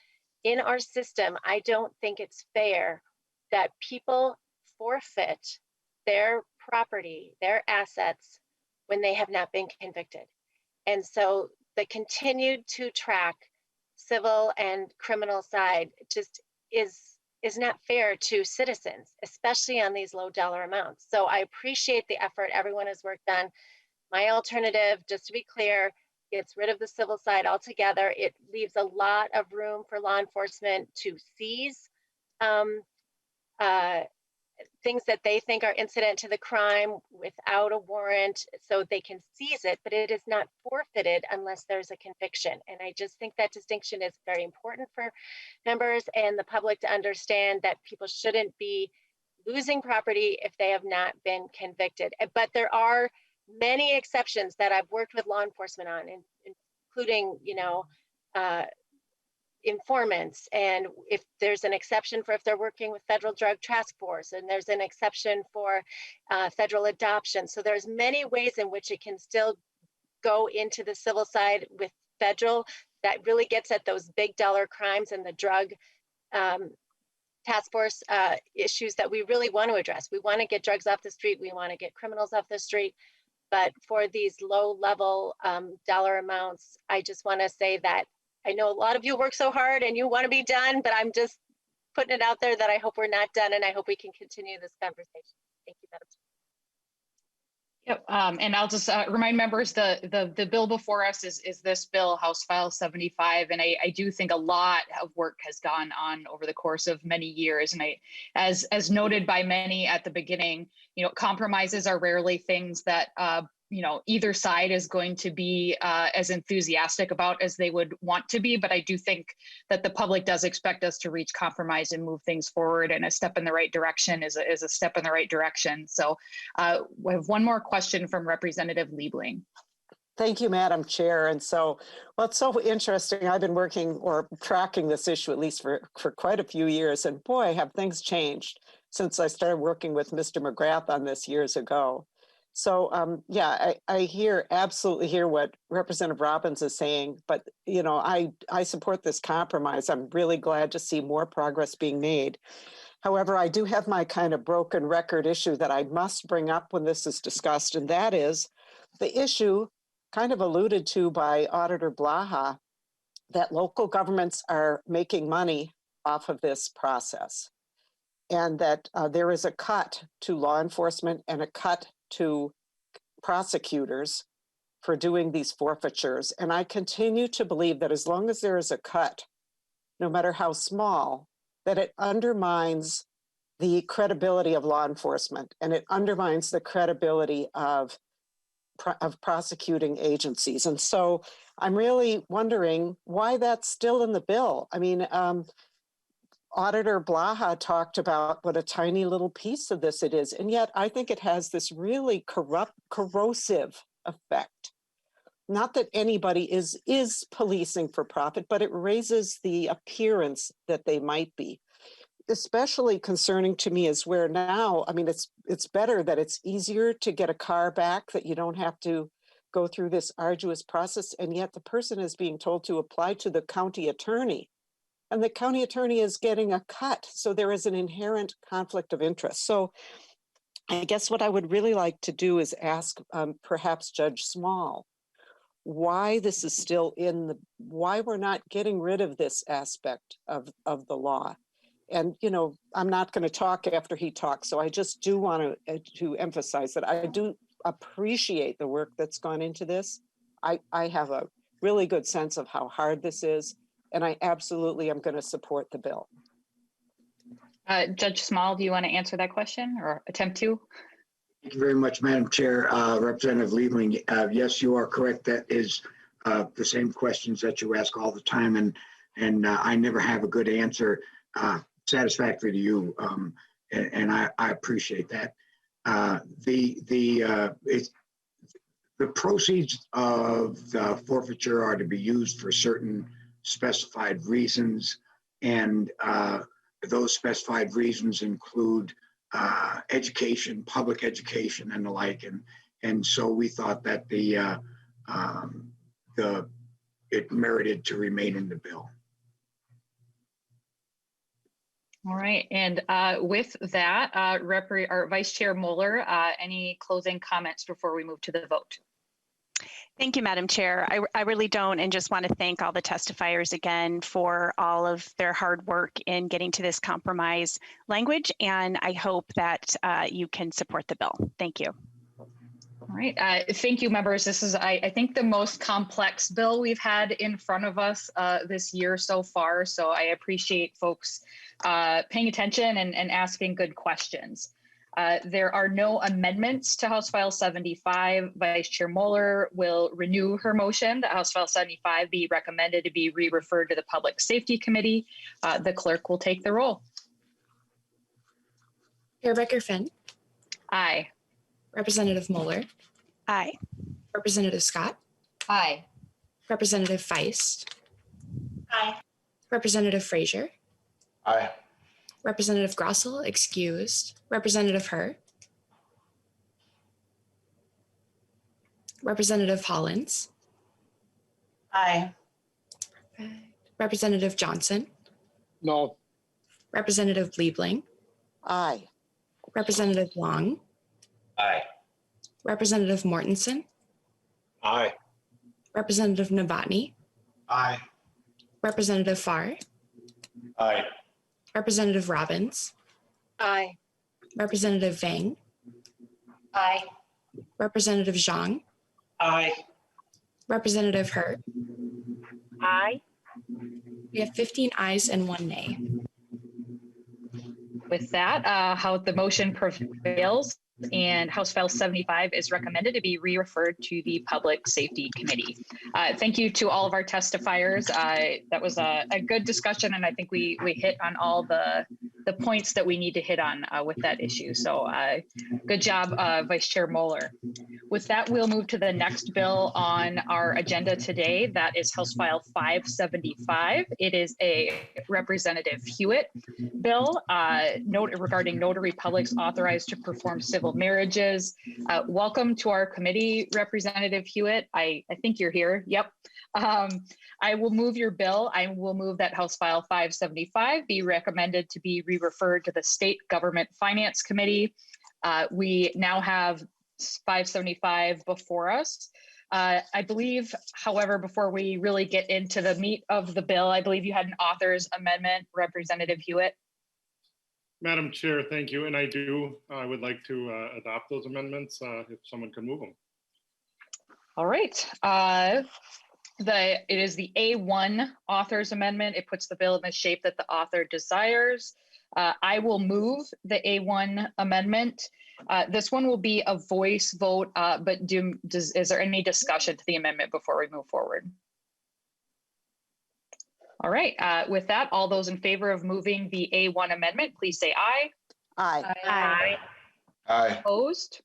in our system, I don't think it's fair that people forfeit their property, their assets, when they have not been convicted. And so the continued to track civil and criminal side just is not fair to citizens, especially on these low dollar amounts. So I appreciate the effort everyone has worked on. My alternative, just to be clear, gets rid of the civil side altogether. It leaves a lot of room for law enforcement to seize things that they think are incident to the crime without a warrant, so they can seize it, but it is not forfeited unless there's a conviction. And I just think that distinction is very important for members and the public to understand, that people shouldn't be losing property if they have not been convicted. But there are many exceptions that I've worked with law enforcement on, including, informants, and if there's an exception for if they're working with federal drug task force, and there's an exception for federal adoption. So there's many ways in which it can still go into the civil side with federal, that really gets at those big dollar crimes and the drug task force issues that we really want to address. We want to get drugs off the street. We want to get criminals off the street. But for these low level dollar amounts, I just want to say that I know a lot of you work so hard and you want to be done, but I'm just putting it out there that I hope we're not done, and I hope we can continue this conversation. Thank you, Madam Chair. Yep, and I'll just remind members the bill before us is this bill, House File 75, and I do think a lot of work has gone on over the course of many years. And as noted by many at the beginning, compromises are rarely things that either side is going to be as enthusiastic about as they would want to be. But I do think that the public does expect us to reach compromise and move things forward, and a step in the right direction is a step in the right direction. So we have one more question from Representative Liebling. Thank you, Madam Chair. And so, well, it's so interesting. I've been working or tracking this issue at least for quite a few years. And boy, have things changed since I started working with Mr. McGrath on this years ago. So yeah, I absolutely hear what Representative Robbins is saying, but I support this compromise. I'm really glad to see more progress being made. However, I do have my kind of broken record issue that I must bring up when this is discussed, and that is the issue kind of alluded to by Auditor Blaha, that local governments are making money off of this process, and that there is a cut to law enforcement and a cut to prosecutors for doing these forfeitures. And I continue to believe that as long as there is a cut, no matter how small, that it undermines the credibility of law enforcement, and it undermines the credibility of prosecuting agencies. And so I'm really wondering why that's still in the bill. I mean, Auditor Blaha talked about what a tiny little piece of this it is, and yet I think it has this really corrosive effect. Not that anybody is policing for profit, but it raises the appearance that they might be. Especially concerning to me is where now, I mean, it's better that it's easier to get a car back, that you don't have to go through this arduous process, and yet the person is being told to apply to the county attorney. And the county attorney is getting a cut. So there is an inherent conflict of interest. So I guess what I would really like to do is ask perhaps Judge Small, why this is still why we're not getting rid of this aspect of the law. And, I'm not going to talk after he talks. So I just do want to emphasize that I do appreciate the work that's gone into this. I have a really good sense of how hard this is. And I absolutely am going to support the bill. Judge Small, do you want to answer that question or attempt to? Thank you very much, Madam Chair. Representative Liebling, yes, you are correct. That is the same questions that you ask all the time. And I never have a good answer satisfactory to you. And I appreciate that. The proceeds of the forfeiture are to be used for certain specified reasons, and those specified reasons include education, public education, and the like. And so we thought that it merited to remain in the bill. All right, and with that, our Vice Chair Moller, any closing comments before we move to the vote? Thank you, Madam Chair. I really don't, and just want to thank all the testifiers again for all of their hard work in getting to this compromise language, and I hope that you can support the bill. Thank you. All right, thank you, members. This is, I think, the most complex bill we've had in front of us this year so far, so I appreciate folks paying attention and asking good questions. There are no amendments to House File 75. Vice Chair Moller will renew her motion that House File 75 be recommended to be re-referred to the Public Safety Committee. The clerk will take the roll. Chair Becker-Finn. Aye. Representative Moller. Aye. Representative Scott. Aye. Representative Feist. Aye. Representative Frazier. Aye. Representative Grossell, excused. Representative Herr. Representative Hollins. Aye. Representative Johnson. No. Representative Liebling. Aye. Representative Long. Aye. Representative Mortensen, Aye. Representative Novotny, Aye. Representative Farr, Aye. Representative Robbins, Aye. Representative Vang, Aye. Representative Zhang, Aye. Representative Hurt. Aye. We have 15 ayes and 1 nay. With that, how the motion prevails and House File 75 is recommended to be re-referred to the Public Safety Committee. Thank you to all of our testifiers. That was a good discussion, and I think we hit on all the points that we need to hit on with that issue. So good job, Vice Chair Moller. With that, we'll move to the next bill on our agenda today. That is House File 575. It is a Representative Huot bill regarding Notary Publics authorized to perform civil marriages. Welcome to our committee, Representative Huot. I think you're here. Yep. I will move your bill. I will move that House File 575 be recommended to be re-referred to the State Government Finance Committee. We now have 575 before us. I believe, however, before we really get into the meat of the bill, I believe you had an author's amendment, Representative Huot. Madam Chair, thank you. And I would like to adopt those amendments if someone can move them. All right. It is the A1 author's amendment. It puts the bill in the shape that the author desires. I will move the A1 amendment. This one will be a voice vote, but is there any discussion to the amendment before we move forward? All right, with that, all those in favor of moving the A1 amendment, please say aye. Aye. Aye. Aye. Opposed?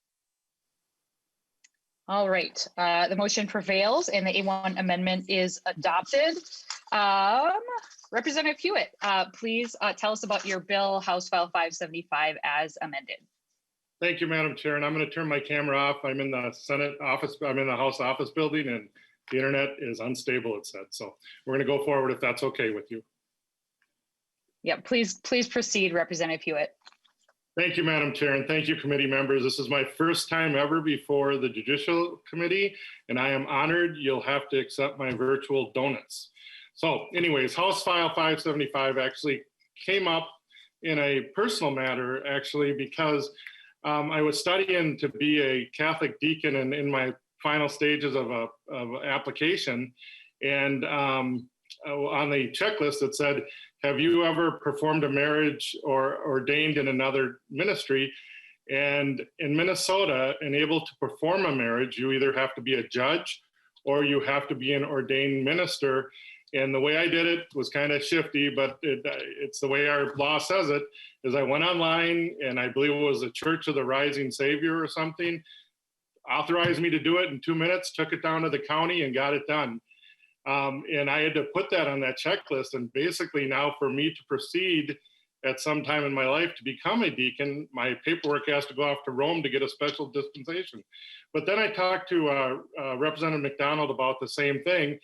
All right, the motion prevails and the A1 amendment is adopted. Representative Huot, please tell us about your bill, House File 575 as amended. Thank you, Madam Chair. And I'm going to turn my camera off. I'm in the Senate office. I'm in the House office building and the internet is unstable, it said. So we're going to go forward if that's okay with you. Yeah, please proceed, Representative Huot. Thank you, Madam Chair, and thank you, committee members. This is my first time ever before the Judicial Committee, and I am honored. You'll have to accept my virtual donuts. So anyways, House File 575 actually came up in a personal matter, actually, because I was studying to be a Catholic deacon and in my final stages of application. And on the checklist, it said, have you ever performed a marriage or ordained in another ministry? And in Minnesota, and able to perform a marriage, you either have to be a judge or you have to be an ordained minister. And the way I did it was kind of shifty, but it's the way our law says it, is I went online and I believe it was the Church of the Rising Savior or something, authorized me to do it in 2 minutes, took it down to the county and got it done. And I had to put that on that checklist. And basically now for me to proceed at some time in my life to become a deacon, my paperwork has to go off to Rome to get a special dispensation. But then I talked to Representative McDonald about the same thing,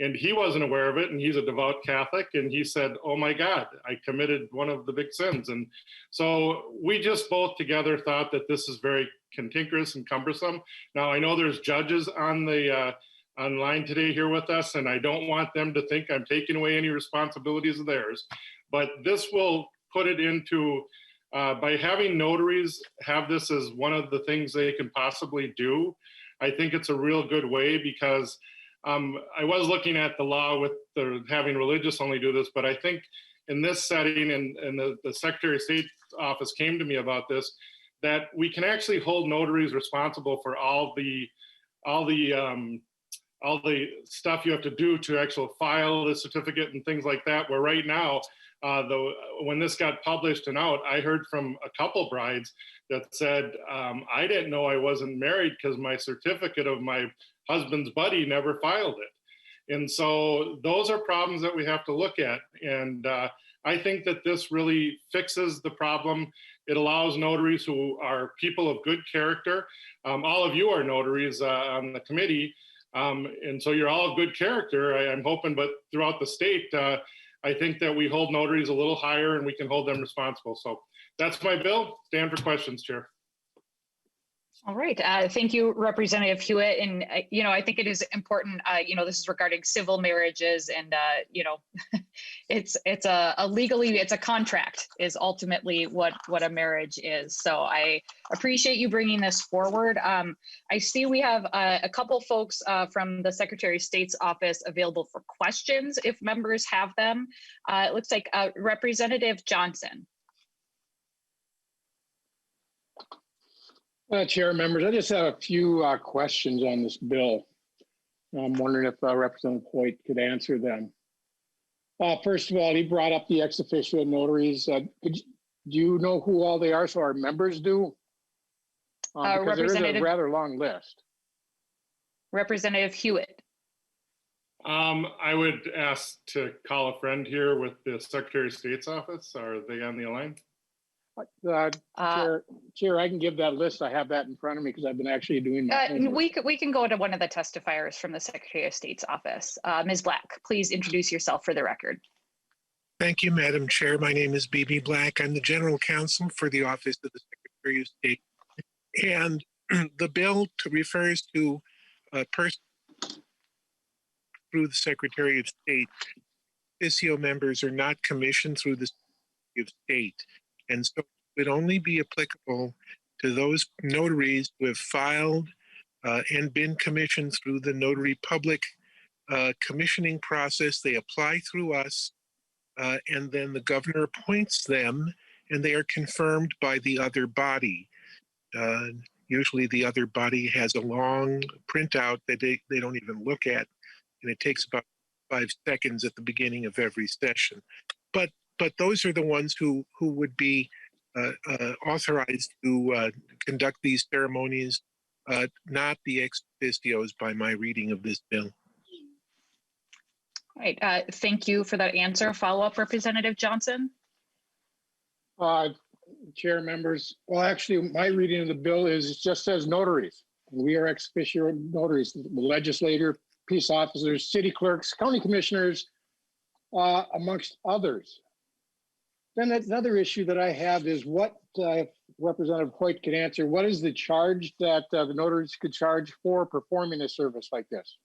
and he wasn't aware of it, and he's a devout Catholic, and he said, oh my God, I committed one of the big sins. And so we just both together thought that this is very cantankerous and cumbersome. Now I know there's judges on the online today here with us, and I don't want them to think I'm taking away any responsibilities of theirs, but this will put it into, by having notaries have this as one of the things they can possibly do, I think it's a real good way, because I was looking at the law with having religious only do this, but I think in this setting, and the Secretary of State's office came to me about this, that we can actually hold notaries responsible for all the stuff you have to do to actually file the certificate and things like that, where right now, when this got published and out, I heard from a couple brides that said, I didn't know I wasn't married because my certificate of my husband's buddy never filed it. And so those are problems that we have to look at. And I think that this really fixes the problem. It allows notaries who are people of good character. All of you are notaries on the committee. And so you're all of good character, I'm hoping, but throughout the state, I think that we hold notaries a little higher and we can hold them responsible. So that's my bill. Stand for questions, Chair. All right. Thank you, Representative Huot. And, I think it is important, this is regarding civil marriages and, it's a legally, it's a contract is ultimately what a marriage is. So I appreciate you bringing this forward. I see we have a couple folks from the Secretary of State's office available for questions if members have them. It looks like Representative Johnson. Chair, members, I just have a few questions on this bill. I'm wondering if Representative Hoyt could answer them. First of all, he brought up the ex officio notaries. Do you know who all they are so our members do? Because there is a rather long list. Representative Huot. I would ask to call a friend here with the Secretary of State's office. Are they on the line? Chair, I can give that list. I have that in front of me because I've been actually doing that. We can go to one of the testifiers from the Secretary of State's office. Ms. Black, please introduce yourself for the record. Thank you, Madam Chair. My name is B.B. Black. I'm the General Counsel for the Office of the Secretary of State. And the bill refers to a person through the Secretary of State. Officio members are not commissioned through the Secretary of State. And so it would only be applicable to those notaries who have filed and been commissioned through the Notary Public commissioning process. They apply through us, and then the governor appoints them, and they are confirmed by the other body. Usually the other body has a long printout that they don't even look at, and it takes about 5 seconds at the beginning of every session. But those are the ones who would be authorized to conduct these ceremonies, not the ex officios by my reading of this bill. All right. Thank you for that answer. Follow-up, Representative Johnson. Chair, members, well, actually, my reading of the bill is it just says notaries. We are ex officio notaries, the legislator, peace officers, city clerks, county commissioners, amongst others. Then another issue that I have is what Representative Hoyt can answer. What is the charge that the notaries could charge for performing a service like this?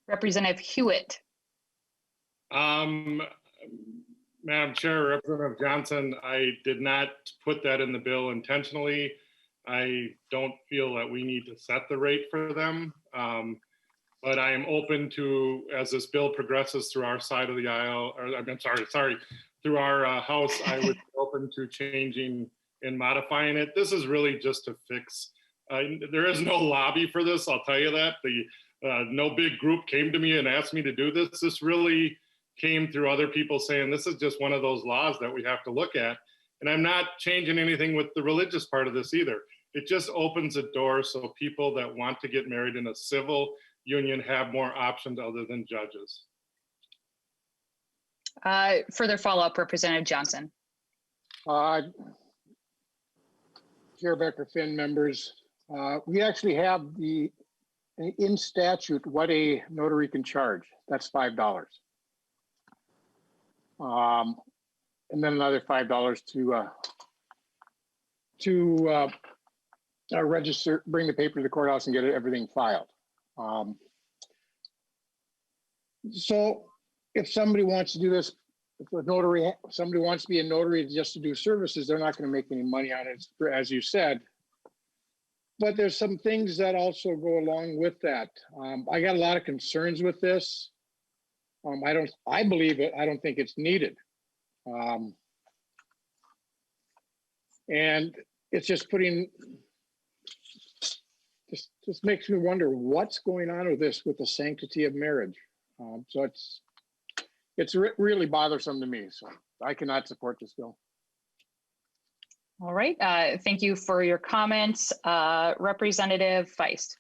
Representative Huot. Madam Chair, Representative Johnson, I did not put that in the bill intentionally. I don't feel that we need to set the rate for them. But I am open to, as this bill progresses through our side of the aisle, or I'm sorry, through our House, I would be open to changing and modifying it. This is really just to fix. There is no lobby for this, I'll tell you that. No big group came to me and asked me to do this. This really came through other people saying this is just one of those laws that we have to look at. And I'm not changing anything with the religious part of this either. It just opens a door so people that want to get married in a civil union have more options other than judges. Further follow-up, Representative Johnson. Chair Becker-Finn, members, we actually have in statute what a notary can charge. That's $5. And then another $5 to register, bring the paper to the courthouse and get everything filed. So if somebody wants to do this, if somebody wants to be a notary just to do services, they're not going to make any money on it, as you said. But there's some things that also go along with that. I got a lot of concerns with this. I believe it. I don't think it's needed. And it's just just makes me wonder what's going on with this, with the sanctity of marriage. So it's really bothersome to me. So I cannot support this bill. All right. Thank you for your comments. Representative Feist.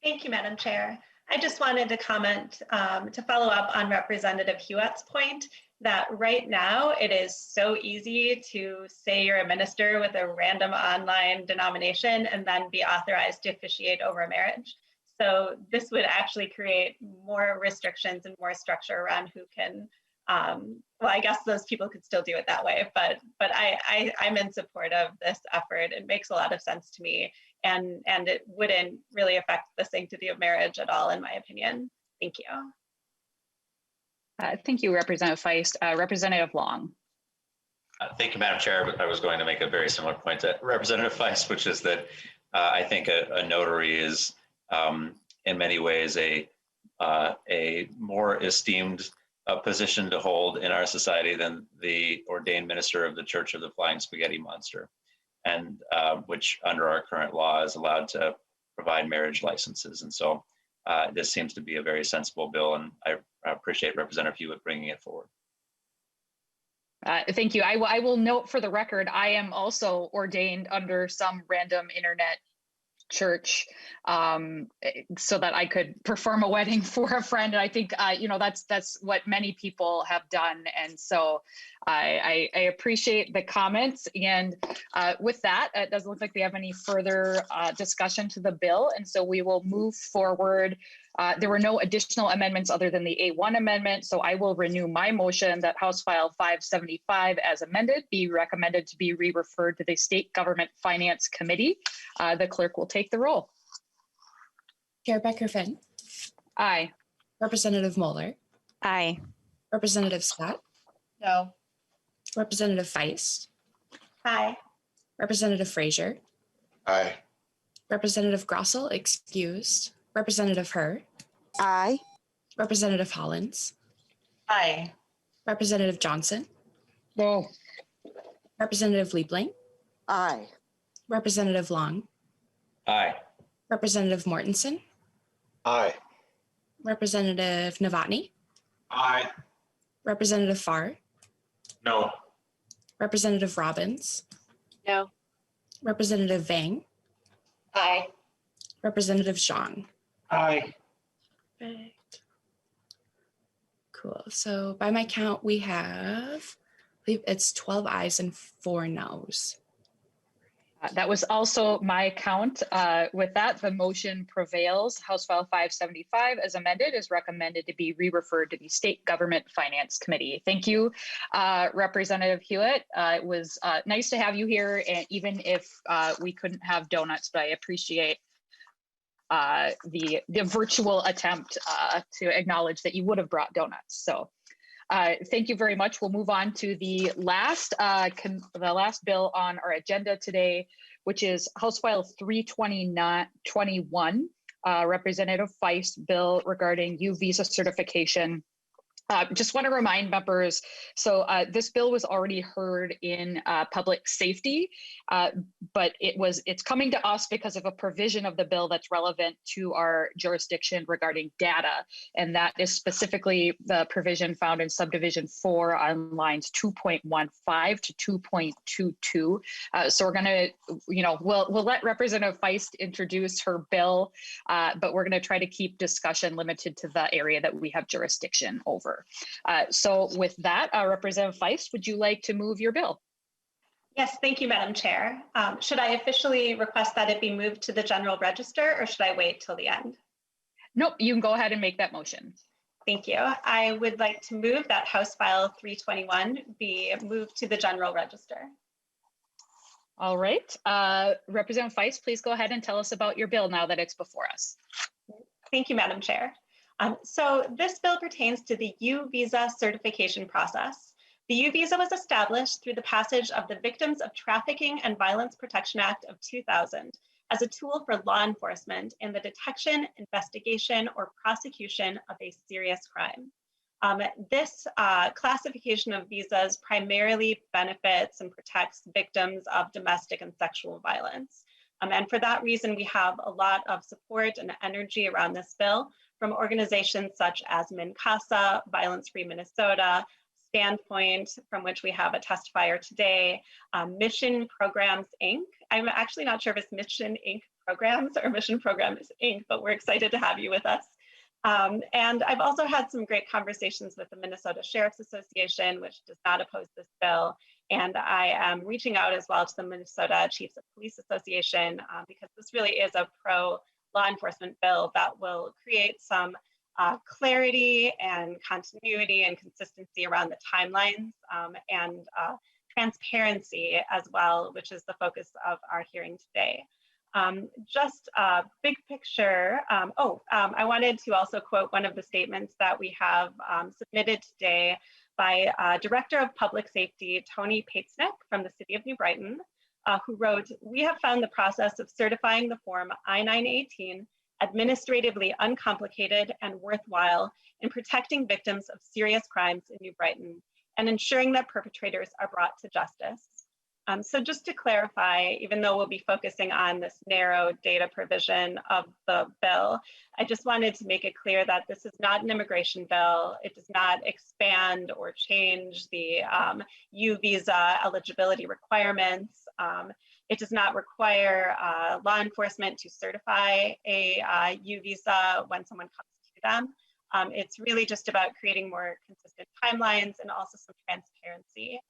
Thank you, Madam Chair. I just wanted to comment to follow up on Representative Huot's point that right now it is so easy to say you're a minister with a random online denomination and then be authorized to officiate over a marriage. So this would actually create more restrictions and more structure around who can well, I guess those people could still do it that way, but I'm in support of this effort. It makes a lot of sense to me, and it wouldn't really affect the sanctity of marriage at all, in my opinion. Thank you. Thank you, Representative Feist. Representative Long. Thank you, Madam Chair. But I was going to make a very similar point to Representative Feist, which is that I think a notary is in many ways a more esteemed position to hold in our society than the ordained minister of the Church of the Flying Spaghetti Monster, and which under our current law is allowed to provide marriage licenses. And so this seems to be a very sensible bill, and I appreciate Representative Huot bringing it forward. Thank you. I will note for the record, I am also ordained under some random internet church so that I could perform a wedding for a friend. And I think, that's what many people have done. And so I appreciate the comments. And with that, it doesn't look like we have any further discussion to the bill. And so we will move forward. There were no additional amendments other than the A1 amendment. So I will renew my motion that House File 575 as amended be recommended to be re-referred to the State Government Finance Committee. The clerk will take the roll. Chair Becker-Finn. Aye. Representative Moller. Aye. Representative Scott. No. Representative Feist. Aye. Representative Frazier. Aye. Representative Grossel excused. Representative Hur. Aye. Representative Hollins. Aye. Representative Johnson. No. Representative Liebling. Aye. Representative Long. Aye. Representative Mortensen. Aye. Representative Novotny. Aye. Representative Farr. No. Representative Robbins. No. Representative Vang. Aye. Representative Zhang. Aye. Perfect. Cool. So by my count, we have, I believe it's 12 ayes and 4 noes. That was also my count. With that, the motion prevails. House File 575 as amended is recommended to be re-referred to the State Government Finance Committee. Thank you, Representative Huot. It was nice to have you here, and even if we couldn't have donuts, but I appreciate the virtual attempt to acknowledge that you would have brought donuts. So thank you very much. We'll move on to the last bill on our agenda today, which is House File 321, Representative Feist bill regarding U visa certification. Just want to remind members, so this bill was already heard in public safety, but it's coming to us because of a provision of the bill that's relevant to our jurisdiction regarding data. And that is specifically the provision found in subdivision 4 on lines 2.15 to 2.22. So we're going to, we'll let Representative Feist introduce her bill, but we're going to try to keep discussion limited to the area that we have jurisdiction over. So with that, Representative Feist, would you like to move your bill? Yes, thank you, Madam Chair. Should I officially request that it be moved to the general register, or should I wait till the end? Nope, you can go ahead and make that motion. Thank you. I would like to move that House File 321 be moved to the general register. All right. Representative Feist, please go ahead and tell us about your bill now that it's before us. Thank you, Madam Chair. So this bill pertains to the U visa certification process. The U visa was established through the passage of the Victims of Trafficking and Violence Protection Act of 2000 as a tool for law enforcement in the detection, investigation, or prosecution of a serious crime. This classification of visas primarily benefits and protects victims of domestic and sexual violence. And for that reason, we have a lot of support and energy around this bill from organizations such as MNCASA, Violence Free Minnesota, Standpoint, from which we have a testifier today, Mission Programs, Inc. I'm actually not sure if it's Mission Inc. Programs or Mission Programs, Inc., but we're excited to have you with us. And I've also had some great conversations with the Minnesota Sheriff's Association, which does not oppose this bill. And I am reaching out as well to the Minnesota Chiefs of Police Association because this really is a pro law enforcement bill that will create some clarity and continuity and consistency around the timelines and transparency as well, which is the focus of our hearing today. Just a big picture. I wanted to also quote one of the statements that we have submitted today by Director of Public Safety, Tony Patesnick from the City of New Brighton, who wrote, "We have found the process of certifying the form I-918 administratively uncomplicated and worthwhile in protecting victims of serious crimes in New Brighton and ensuring that perpetrators are brought to justice." So just to clarify, even though we'll be focusing on this narrow data provision of the bill, I just wanted to make it clear that this is not an immigration bill. It does not expand or change the U visa eligibility requirements. It does not require law enforcement to certify a U visa when someone comes to them. It's really just about creating more consistent timelines and also some transparency.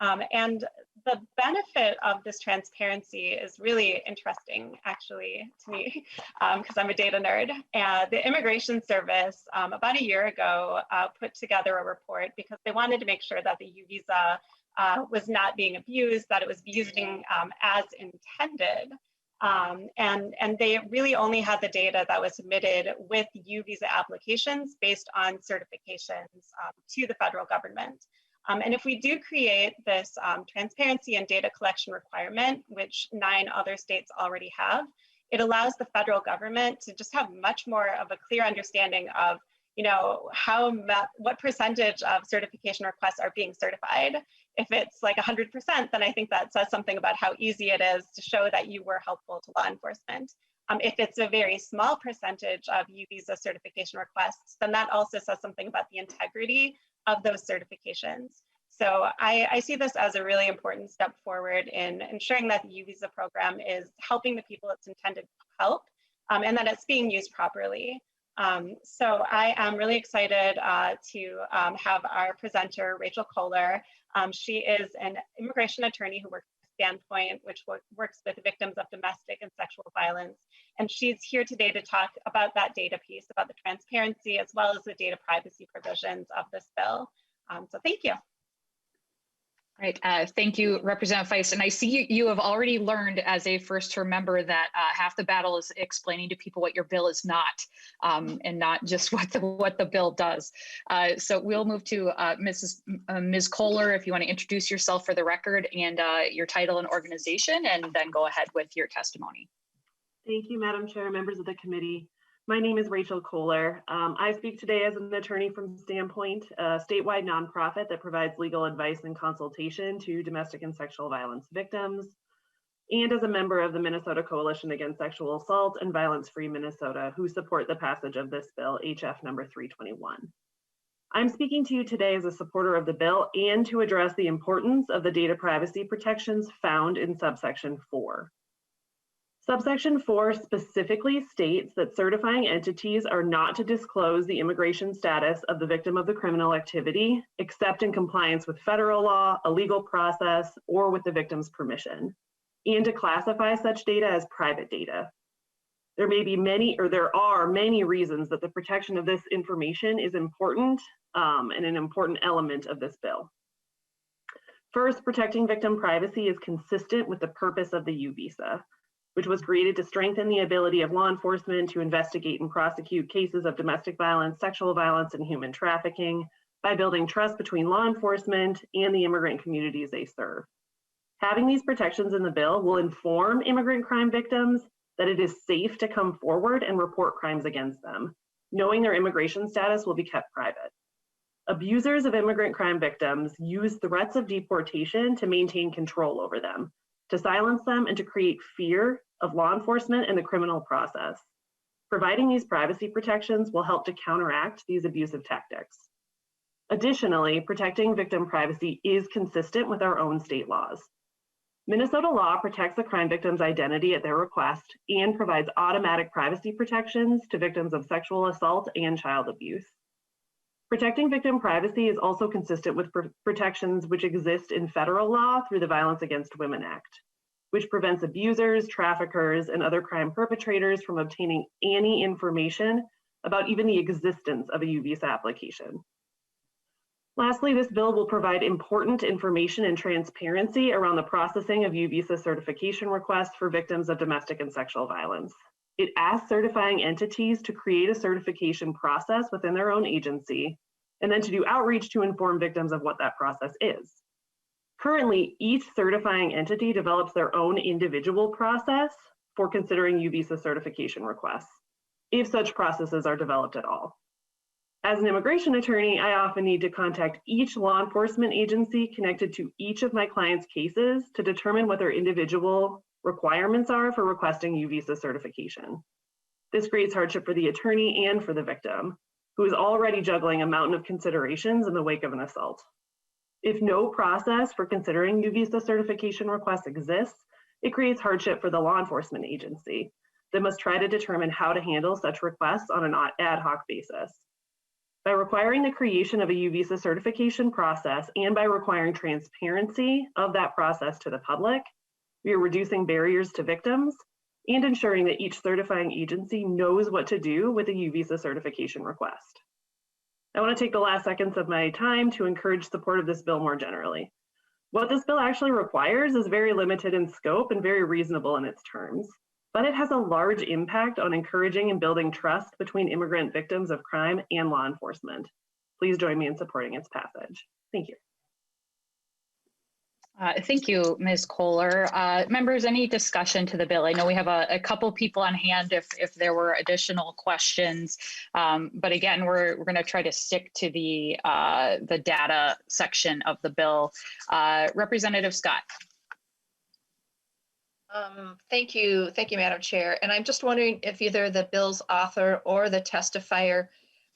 And the benefit of this transparency is really interesting, actually, to me, because I'm a data nerd. The Immigration Service, about a year ago, put together a report because they wanted to make sure that the U visa was not being abused, that it was using as intended. And they really only had the data that was submitted with U visa applications based on certifications to the federal government. And if we do create this transparency and data collection requirement, which 9 other states already have, it allows the federal government to just have much more of a clear understanding of, what percentage of certification requests are being certified. If it's like 100%, then I think that says something about how easy it is to show that you were helpful to law enforcement. If it's a very small percentage of U visa certification requests, then that also says something about the integrity of those certifications. So I see this as a really important step forward in ensuring that the U visa program is helping the people it's intended to help and that it's being used properly. So I am really excited to have our presenter, Rachel Kohler. She is an immigration attorney who works at Standpoint, which works with victims of domestic and sexual violence. And she's here today to talk about that data piece, about the transparency, as well as the data privacy provisions of this bill. So thank you. Right. Thank you, Representative Feist. And I see you have already learned as a first-term member that half the battle is explaining to people what your bill is not, and not just what the bill does. So we'll move to Ms. Kohler, if you want to introduce yourself for the record and your title and organization, and then go ahead with your testimony. Thank you, Madam Chair, members of the committee. My name is Rachel Kohler. I speak today as an attorney from Standpoint, a statewide nonprofit that provides legal advice and consultation to domestic and sexual violence victims, and as a member of the Minnesota Coalition Against Sexual Assault and Violence Free Minnesota, who support the passage of this bill, HF number 321. I'm speaking to you today as a supporter of the bill and to address the importance of the data privacy protections found in subsection 4. Subsection 4 specifically states that certifying entities are not to disclose the immigration status of the victim of the criminal activity, except in compliance with federal law, a legal process, or with the victim's permission, and to classify such data as private data. There are many reasons that the protection of this information is important and an important element of this bill. First, protecting victim privacy is consistent with the purpose of the U visa, which was created to strengthen the ability of law enforcement to investigate and prosecute cases of domestic violence, sexual violence, and human trafficking by building trust between law enforcement and the immigrant communities they serve. Having these protections in the bill will inform immigrant crime victims that it is safe to come forward and report crimes against them, knowing their immigration status will be kept private. Abusers of immigrant crime victims use threats of deportation to maintain control over them, to silence them, and to create fear of law enforcement and the criminal process. Providing these privacy protections will help to counteract these abusive tactics. Additionally, protecting victim privacy is consistent with our own state laws. Minnesota law protects the crime victim's identity at their request and provides automatic privacy protections to victims of sexual assault and child abuse. Protecting victim privacy is also consistent with protections which exist in federal law through the Violence Against Women Act, which prevents abusers, traffickers, and other crime perpetrators from obtaining any information about even the existence of a U visa application. Lastly, this bill will provide important information and transparency around the processing of U visa certification requests for victims of domestic and sexual violence. It asks certifying entities to create a certification process within their own agency, and then to do outreach to inform victims of what that process is. Currently, each certifying entity develops their own individual process for considering U visa certification requests, if such processes are developed at all. As an immigration attorney, I often need to contact each law enforcement agency connected to each of my clients' cases to determine what their individual requirements are for requesting U visa certification. This creates hardship for the attorney and for the victim, who is already juggling a mountain of considerations in the wake of an assault. If no process for considering U visa certification requests exists, it creates hardship for the law enforcement agency that must try to determine how to handle such requests on an ad hoc basis. By requiring the creation of a U visa certification process and by requiring transparency of that process to the public, we are reducing barriers to victims and ensuring that each certifying agency knows what to do with a U visa certification request. I want to take the last seconds of my time to encourage support of this bill more generally. What this bill actually requires is very limited in scope and very reasonable in its terms, but it has a large impact on encouraging and building trust between immigrant victims of crime and law enforcement. Please join me in supporting its passage. Thank you. Thank you, Ms. Kohler. Members, any discussion to the bill? I know we have a couple people on hand if there were additional questions, but again, we're going to try to stick to the data section of the bill. Representative Scott. Thank you, Madam Chair. And I'm just wondering if either the bill's author or the testifier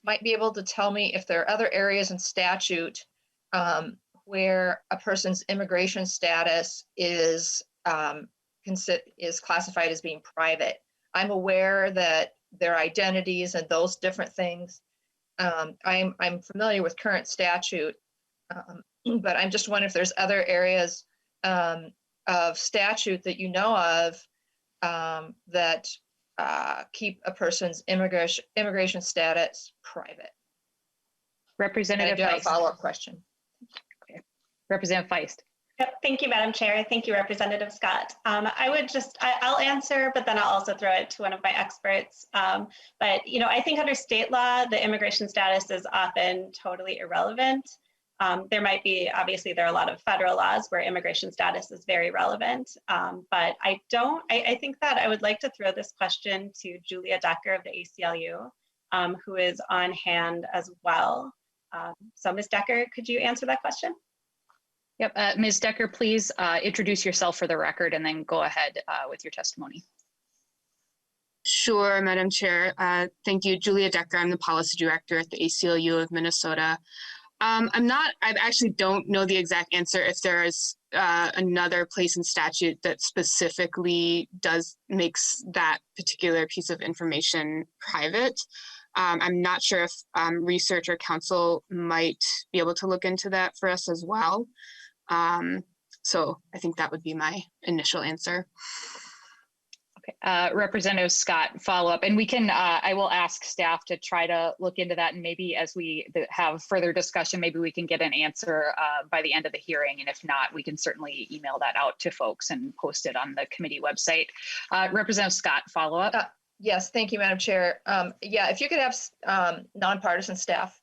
might be able to tell me if there are other areas in statute where a person's immigration status is classified as being private. I'm aware that their identities and those different things. I'm familiar with current statute, but I'm just wondering if there's other areas of statute that you know of that keep a person's immigration status private. Representative Feist. A follow-up question. Okay. Representative Feist. Yep. Thank you, Madam Chair. Thank you, Representative Scott. I'll answer, but then I'll also throw it to one of my experts. But I think under state law, the immigration status is often totally irrelevant. There might be, obviously, there are a lot of federal laws where immigration status is very relevant, but I think that I would like to throw this question to Julia Decker of the ACLU, who is on hand as well. So Ms. Decker, could you answer that question? Yep, Ms. Decker, please introduce yourself for the record and then go ahead with your testimony. Sure, Madam Chair. Thank you, Julia Decker. I'm the Policy Director at the ACLU of Minnesota. I actually don't know the exact answer if there is another place in statute that specifically makes that particular piece of information private. I'm not sure if research or counsel might be able to look into that for us as well. So I think that would be my initial answer. Okay, Representative Scott, follow up, and we can, I will ask staff to try to look into that, and maybe as we have further discussion, maybe we can get an answer by the end of the hearing, and if not, we can certainly email that out to folks and post it on the committee website. Representative Scott, follow up. Yes, thank you, Madam Chair. Yeah, if you could have nonpartisan staff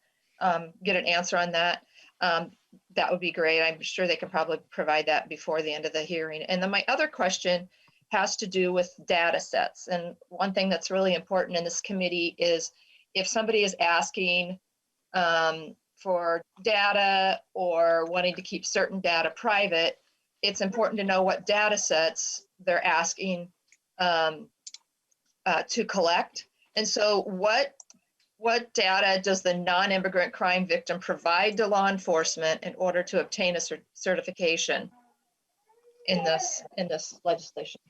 get an answer on that, that would be great. I'm sure they can probably provide that before the end of the hearing. And then my other question has to do with data sets. And one thing that's really important in this committee is if somebody is asking for data or wanting to keep certain data private, it's important to know what data sets they're asking to collect. And so what data does the non-immigrant crime victim provide to law enforcement in order to obtain a certification in this legislation?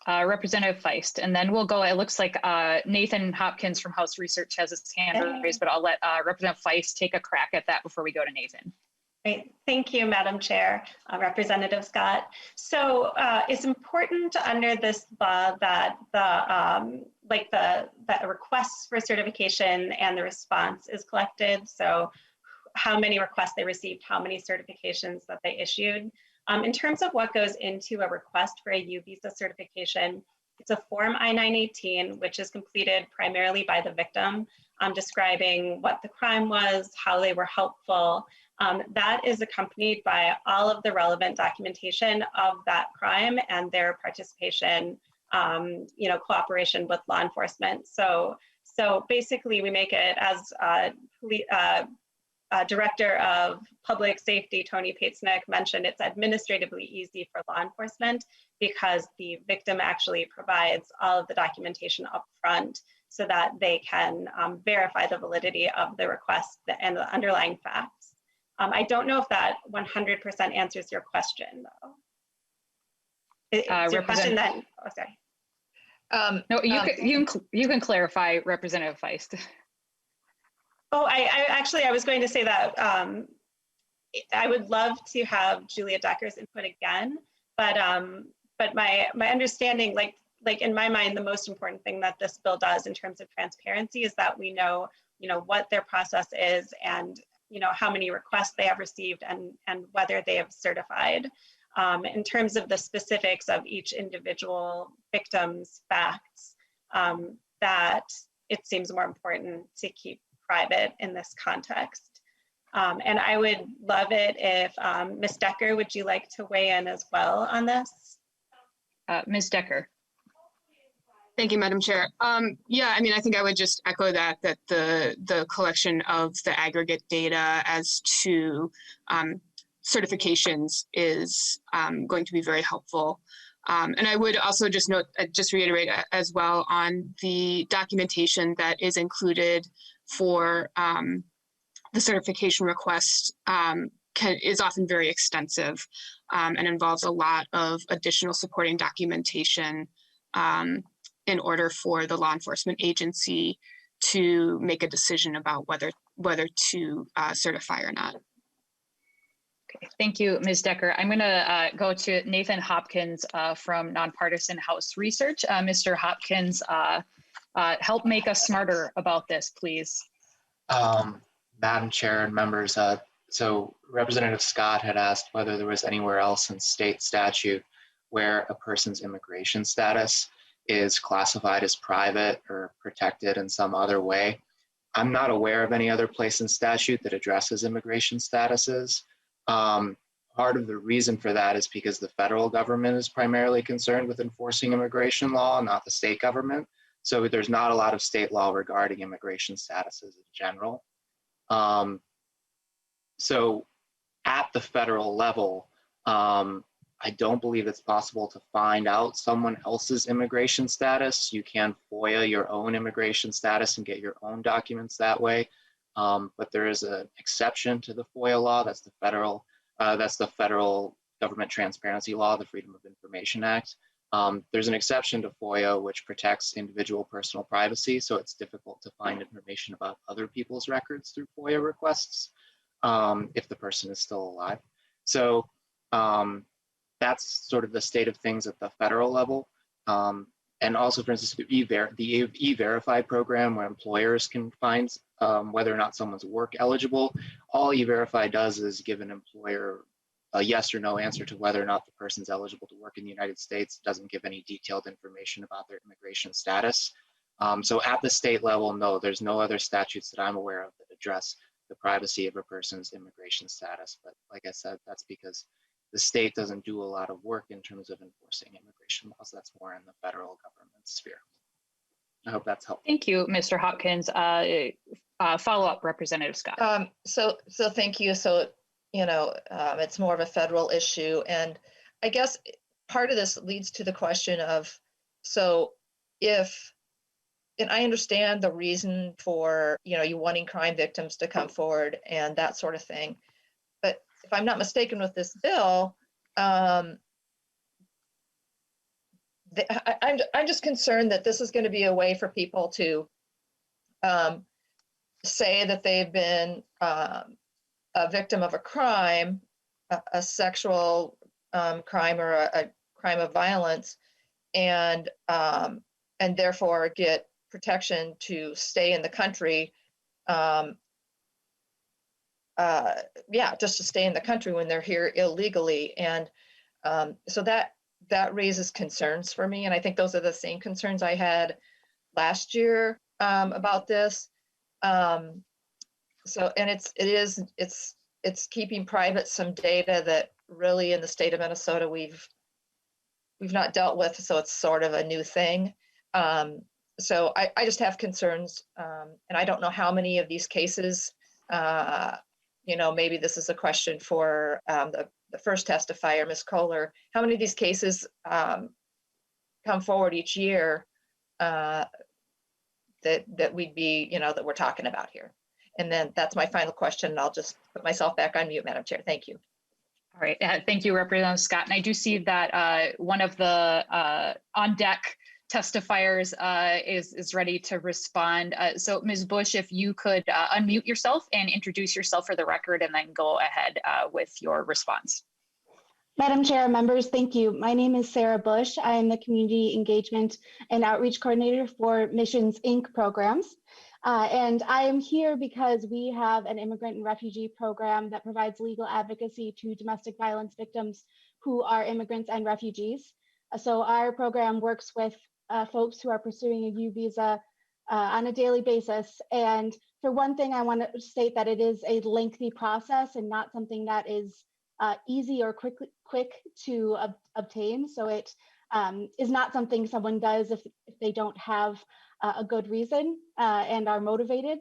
Representative Feist, and then we'll go, it looks like Nathan Hopkins from House Research has his hand raised, but I'll let Representative Feist take a crack at that before we go to Nathan. Great. Thank you, Madam Chair, Representative Scott. So it's important under this law that the requests for certification and the response is collected. So how many requests they received, how many certifications that they issued. In terms of what goes into a request for a U visa certification, it's a Form I-918, which is completed primarily by the victim, describing what the crime was, how they were helpful. That is accompanied by all of the relevant documentation of that crime and their participation, cooperation with law enforcement. So basically we make it, as Director of Public Safety, Tony Patesnick, mentioned, it's administratively easy for law enforcement because the victim actually provides all of the documentation up front so that they can verify the validity of the request and the underlying facts. I don't know if that 100% answers your question, though. Is your question then? Oh, sorry. No, you can clarify, Representative Feist. Oh, I was going to say that I would love to have Julia Decker's input again, but my understanding, like in my mind, the most important thing that this bill does in terms of transparency is that we know, what their process is and, how many requests they have received and whether they have certified. In terms of the specifics of each individual victim's facts, that it seems more important to keep private in this context. And I would love it if Ms. Decker, would you like to weigh in as well on this? Ms. Decker. Thank you, Madam Chair. Yeah, I mean, I think I would just echo that the collection of the aggregate data as to certifications is going to be very helpful. And I would also just reiterate as well on the documentation that is included for the certification request is often very extensive and involves a lot of additional supporting documentation in order for the law enforcement agency to make a decision about whether to certify or not. Okay, thank you, Ms. Decker. I'm going to go to Nathan Hopkins from Nonpartisan House Research. Mr. Hopkins, help make us smarter about this, please. Madam Chair and members, so Representative Scott had asked whether there was anywhere else in state statute where a person's immigration status is classified as private or protected in some other way. I'm not aware of any other place in statute that addresses immigration statuses. Part of the reason for that is because the federal government is primarily concerned with enforcing immigration law, not the state government. So there's not a lot of state law regarding immigration statuses in general. So at the federal level, I don't believe it's possible to find out someone else's immigration status. You can FOIA your own immigration status and get your own documents that way. But there is an exception to the FOIA law. That's the federal government transparency law, the Freedom of Information Act. There's an exception to FOIA, which protects individual personal privacy. So it's difficult to find information about other people's records through FOIA requests if the person is still alive. So that's sort of the state of things at the federal level. And also, for instance, the E-Verify program where employers can find whether or not someone's work eligible. All E-Verify does is give an employer a yes or no answer to whether or not the person's eligible to work in the United States. It doesn't give any detailed information about their immigration status. So at the state level, no, there's no other statutes that I'm aware of that address the privacy of a person's immigration status. But like I said, that's because the state doesn't do a lot of work in terms of enforcing immigration laws. That's more in the federal government sphere. I hope that's helpful. Thank you, Mr. Hopkins. Follow up, Representative Scott. So thank you. So, it's more of a federal issue. And I guess part of this leads to the question of, so and I understand the reason for, you wanting crime victims to come forward and that sort of thing. But if I'm not mistaken with this bill, I'm just concerned that this is going to be a way for people to say that they've been a victim of a crime, a sexual crime or a crime of violence, and therefore get protection to stay in the country. Just to stay in the country when they're here illegally. And so that raises concerns for me. And I think those are the same concerns I had last year about this. And it's keeping private some data that really in the state of Minnesota we've not dealt with. So it's sort of a new thing. So I just have concerns, and I don't know how many of these cases. Maybe this is a question for the first testifier, Ms. Kohler. How many of these cases come forward each year that we'd be, that we're talking about here? And then that's my final question, and I'll just put myself back on mute, Madam Chair. Thank you. All right, thank you, Representative Scott. And I do see that one of the on deck testifiers is ready to respond. So Ms. Bush, if you could unmute yourself and introduce yourself for the record and then go ahead with your response. Madam Chair, members, thank you. My name is Sarah Bush. I am the Community Engagement and Outreach Coordinator for Missions Inc. programs. And I am here because we have an immigrant and refugee program that provides legal advocacy to domestic violence victims who are immigrants and refugees. So our program works with folks who are pursuing a U visa on a daily basis. And for one thing, I want to state that it is a lengthy process and not something that is easy or quick to obtain. So it is not something someone does if they don't have a good reason and are motivated.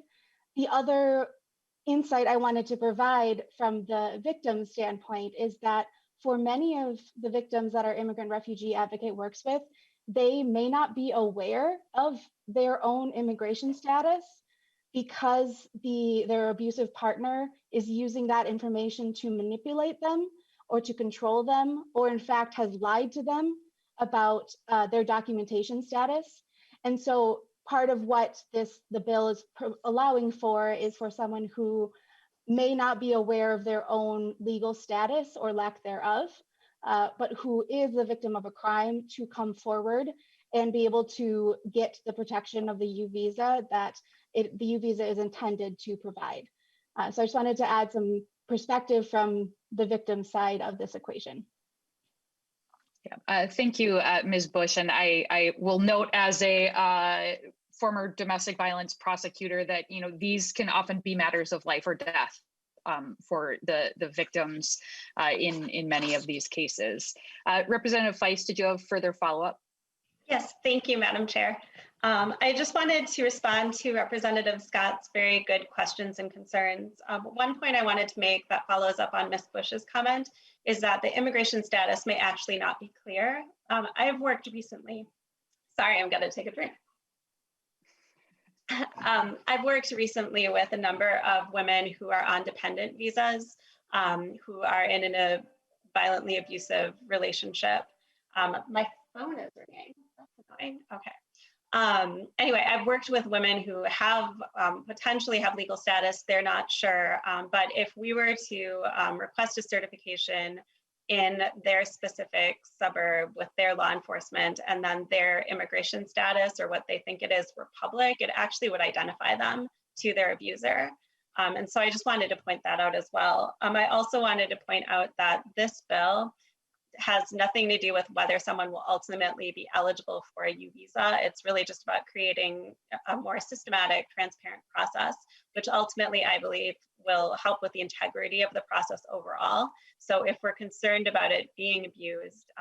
The other insight I wanted to provide from the victim standpoint is that for many of the victims that our immigrant refugee advocate works with, they may not be aware of their own immigration status because their abusive partner is using that information to manipulate them or to control them, or in fact has lied to them about their documentation status. And so part of what the bill is allowing for is for someone who may not be aware of their own legal status or lack thereof, but who is the victim of a crime to come forward and be able to get the protection of the U visa that the U visa is intended to provide. So I just wanted to add some perspective from the victim side of this equation. Yeah, thank you, Ms. Bush. And I will note as a former domestic violence prosecutor that, these can often be matters of life or death for the victims in many of these cases. Representative Feist, did you have further follow-up? Yes, thank you, Madam Chair. I just wanted to respond to Representative Scott's very good questions and concerns. One point I wanted to make that follows up on Ms. Bush's comment is that the immigration status may actually not be clear. I've worked recently, sorry, I'm gonna take a drink. I've worked recently with a number of women who are on dependent visas, who are in a violently abusive relationship. My phone is ringing, that's annoying, okay. Anyway, I've worked with women who have potentially have legal status, they're not sure, but if we were to request a certification in their specific suburb with their law enforcement and then their immigration status or what they think it is for public, it actually would identify them to their abuser. And so I just wanted to point that out as well. I also wanted to point out that this bill has nothing to do with whether someone will ultimately be eligible for a U visa. It's really just about creating a more systematic, transparent process, which ultimately I believe will help with the integrity of the process overall. So if we're concerned about it being abused,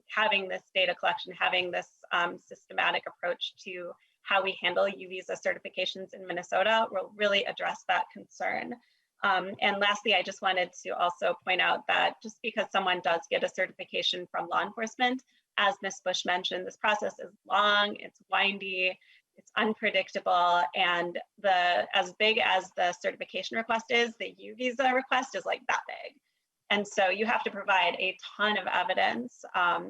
having this data collection, having this systematic approach to how we handle U visa certifications in Minnesota will really address that concern. And lastly, I just wanted to also point out that just because someone does get a certification from law enforcement, as Ms. Bush mentioned, this process is long, it's windy, it's unpredictable, and as big as the certification request is, the U visa request is like that big. And so you have to provide a ton of evidence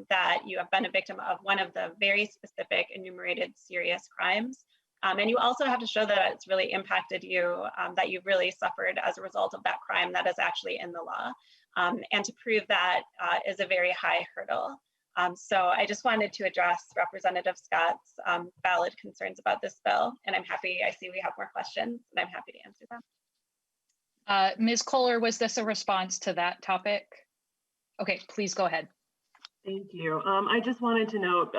that you have been a victim of one of the very specific enumerated serious crimes. And you also have to show that it's really impacted you, that you've really suffered as a result of that crime that is actually in the law. And to prove that is a very high hurdle. So I just wanted to address Representative Scott's valid concerns about this bill. And I see we have more questions, and I'm happy to answer them. Ms. Kohler, was this a response to that topic? Okay, please go ahead. Thank you. I just wanted to note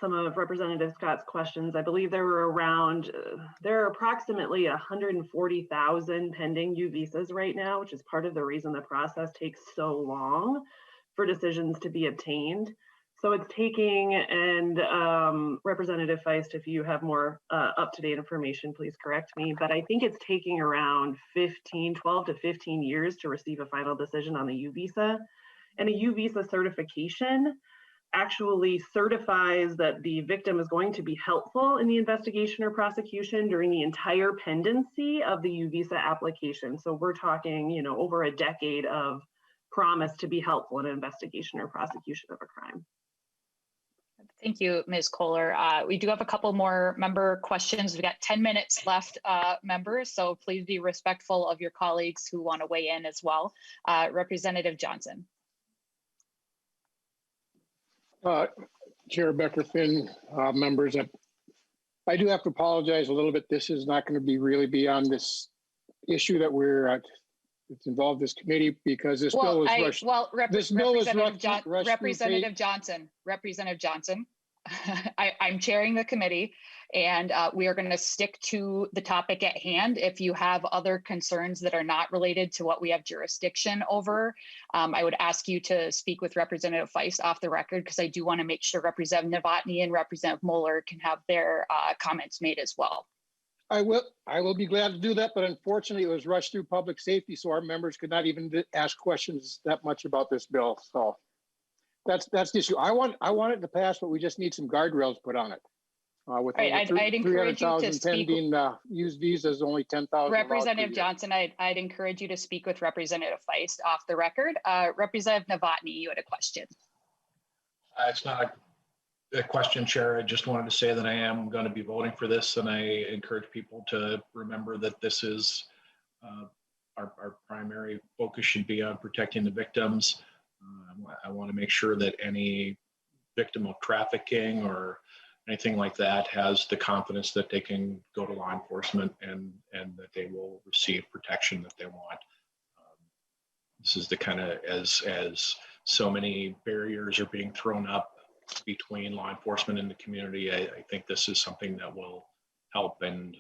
some of Representative Scott's questions. I believe there are approximately 140,000 pending U visas right now, which is part of the reason the process takes so long for decisions to be obtained. So it's taking, and Representative Feist, if you have more up-to-date information, please correct me, but I think it's taking around 12 to 15 years to receive a final decision on the U visa. And a U visa certification actually certifies that the victim is going to be helpful in the investigation or prosecution during the entire pendency of the U visa application. So we're talking, over a decade of promise to be helpful in an investigation or prosecution of a crime. Thank you, Ms. Kohler. We do have a couple more member questions. We got 10 minutes left, members, so please be respectful of your colleagues who want to weigh in as well. Representative Johnson. Chair Becker-Finn, members, I do have to apologize a little bit. This is not going to really be on this issue that it's involved this committee, because this bill was rushed. Well, Representative Johnson, I'm chairing the committee, and we are going to stick to the topic at hand. If you have other concerns that are not related to what we have jurisdiction over, I would ask you to speak with Representative Feist off the record, because I do want to make sure Representative Novotny and Representative Moller can have their comments made as well. I will be glad to do that, but unfortunately it was rushed through public safety, so our members could not even ask questions that much about this bill. So that's the issue. I want it to pass, but we just need some guardrails put on it. With I'd encourage you to speak. Pending used visas, only 10,000. Representative Johnson, I'd encourage you to speak with Representative Feist off the record. Representative Novotny, you had a question. It's not a question, Chair. I just wanted to say that I am going to be voting for this, and I encourage people to remember that this is our primary focus should be on protecting the victims. I want to make sure that any victim of trafficking or anything like that has the confidence that they can go to law enforcement and that they will receive protection that they want. This is the kind of, as so many barriers are being thrown up between law enforcement and the community, I think this is something that will help and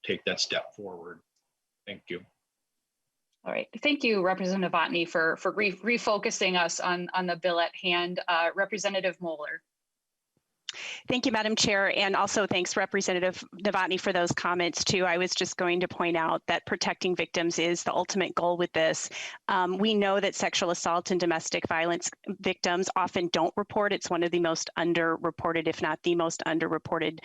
take that step forward. Thank you. All right. Thank you, Representative Novotny, for refocusing us on the bill at hand. Representative Moller. Thank you, Madam Chair, and also thanks, Representative Novotny, for those comments too. I was just going to point out that protecting victims is the ultimate goal with this. We know that sexual assault and domestic violence victims often don't report. It's one of the most underreported, if not the most underreported.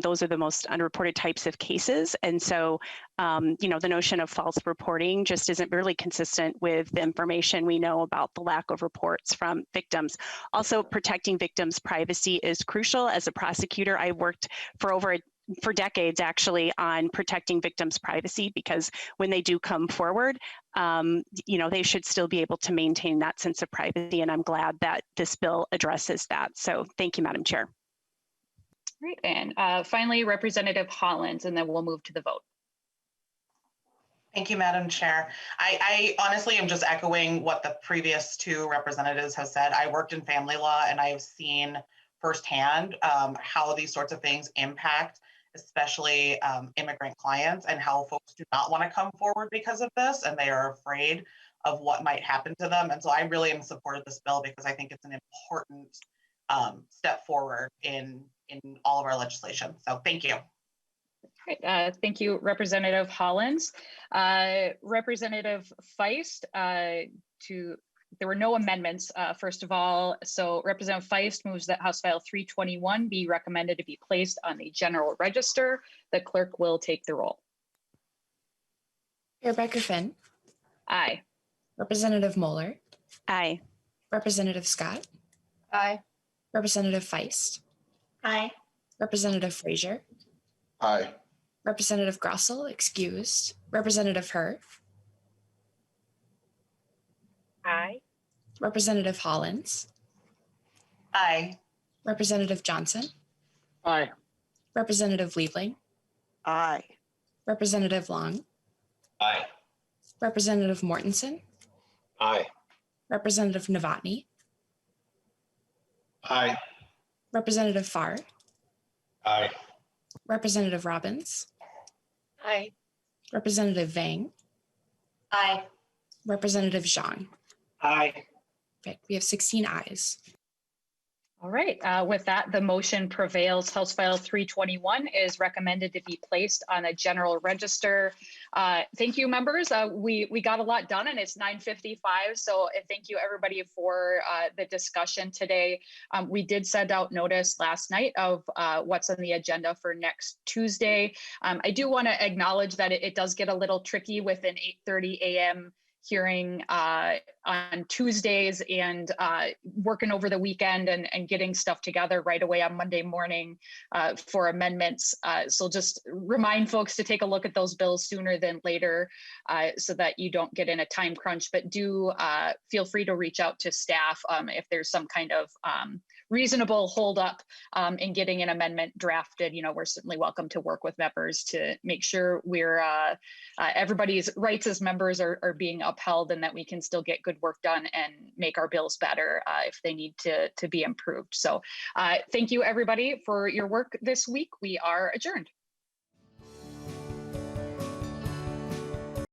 Those are the most underreported types of cases. And so, the notion of false reporting just isn't really consistent with the information we know about the lack of reports from victims. Also, protecting victims' privacy is crucial. As a prosecutor, I worked for decades actually on protecting victims' privacy, because when they do come forward, they should still be able to maintain that sense of privacy. And I'm glad that this bill addresses that. So thank you, Madam Chair. Great. And finally, Representative Hollins, and then we'll move to the vote. Thank you, Madam Chair. I honestly am just echoing what the previous two representatives have said. I worked in family law, and I have seen firsthand how these sorts of things impact, especially immigrant clients, and how folks do not want to come forward because of this, and they are afraid of what might happen to them. And so I really am in support of this bill, because I think it's an important step forward in all of our legislation. So thank you. Great. Thank you, Representative Hollins. Representative Feist, there were no amendments, first of all. So Representative Feist moves that House File 321 be recommended to be placed on the general register. The clerk will take the roll. Chair Becker-Finn. Aye. Representative Moller. Aye. Representative Scott. Aye. Representative Feist. Aye. Representative Frazier. Aye. Representative Grossel, excused. Representative Hur. Aye. Representative Hollins. Aye. Representative Johnson. Aye. Representative Liebling. Aye. Representative Long. Aye. Representative Mortensen. Aye. Representative Novotny. Aye. Representative Farr. Aye. Representative Robbins. Aye. Representative Vang. Aye. Representative Zhang. Aye. Okay, we have 16 ayes. All right, with that, the motion prevails. House File 321 is recommended to be placed on a general register. Thank you, members. We got a lot done and it's 9:55. So thank you everybody for the discussion today. We did send out notice last night of what's on the agenda for next Tuesday. I do want to acknowledge that it does get a little tricky with an 8:30 a.m. hearing on Tuesdays and working over the weekend and getting stuff together right away on Monday morning for amendments. So just remind folks to take a look at those bills sooner than later so that you don't get in a time crunch, but do feel free to reach out to staff if there's some kind of reasonable holdup in getting an amendment drafted. You know, we're certainly welcome to work with members to make sure we're everybody's rights as members are being upheld and that we can still get good work done and make our bills better if they need to be improved. So thank you everybody for your work this week. We are adjourned.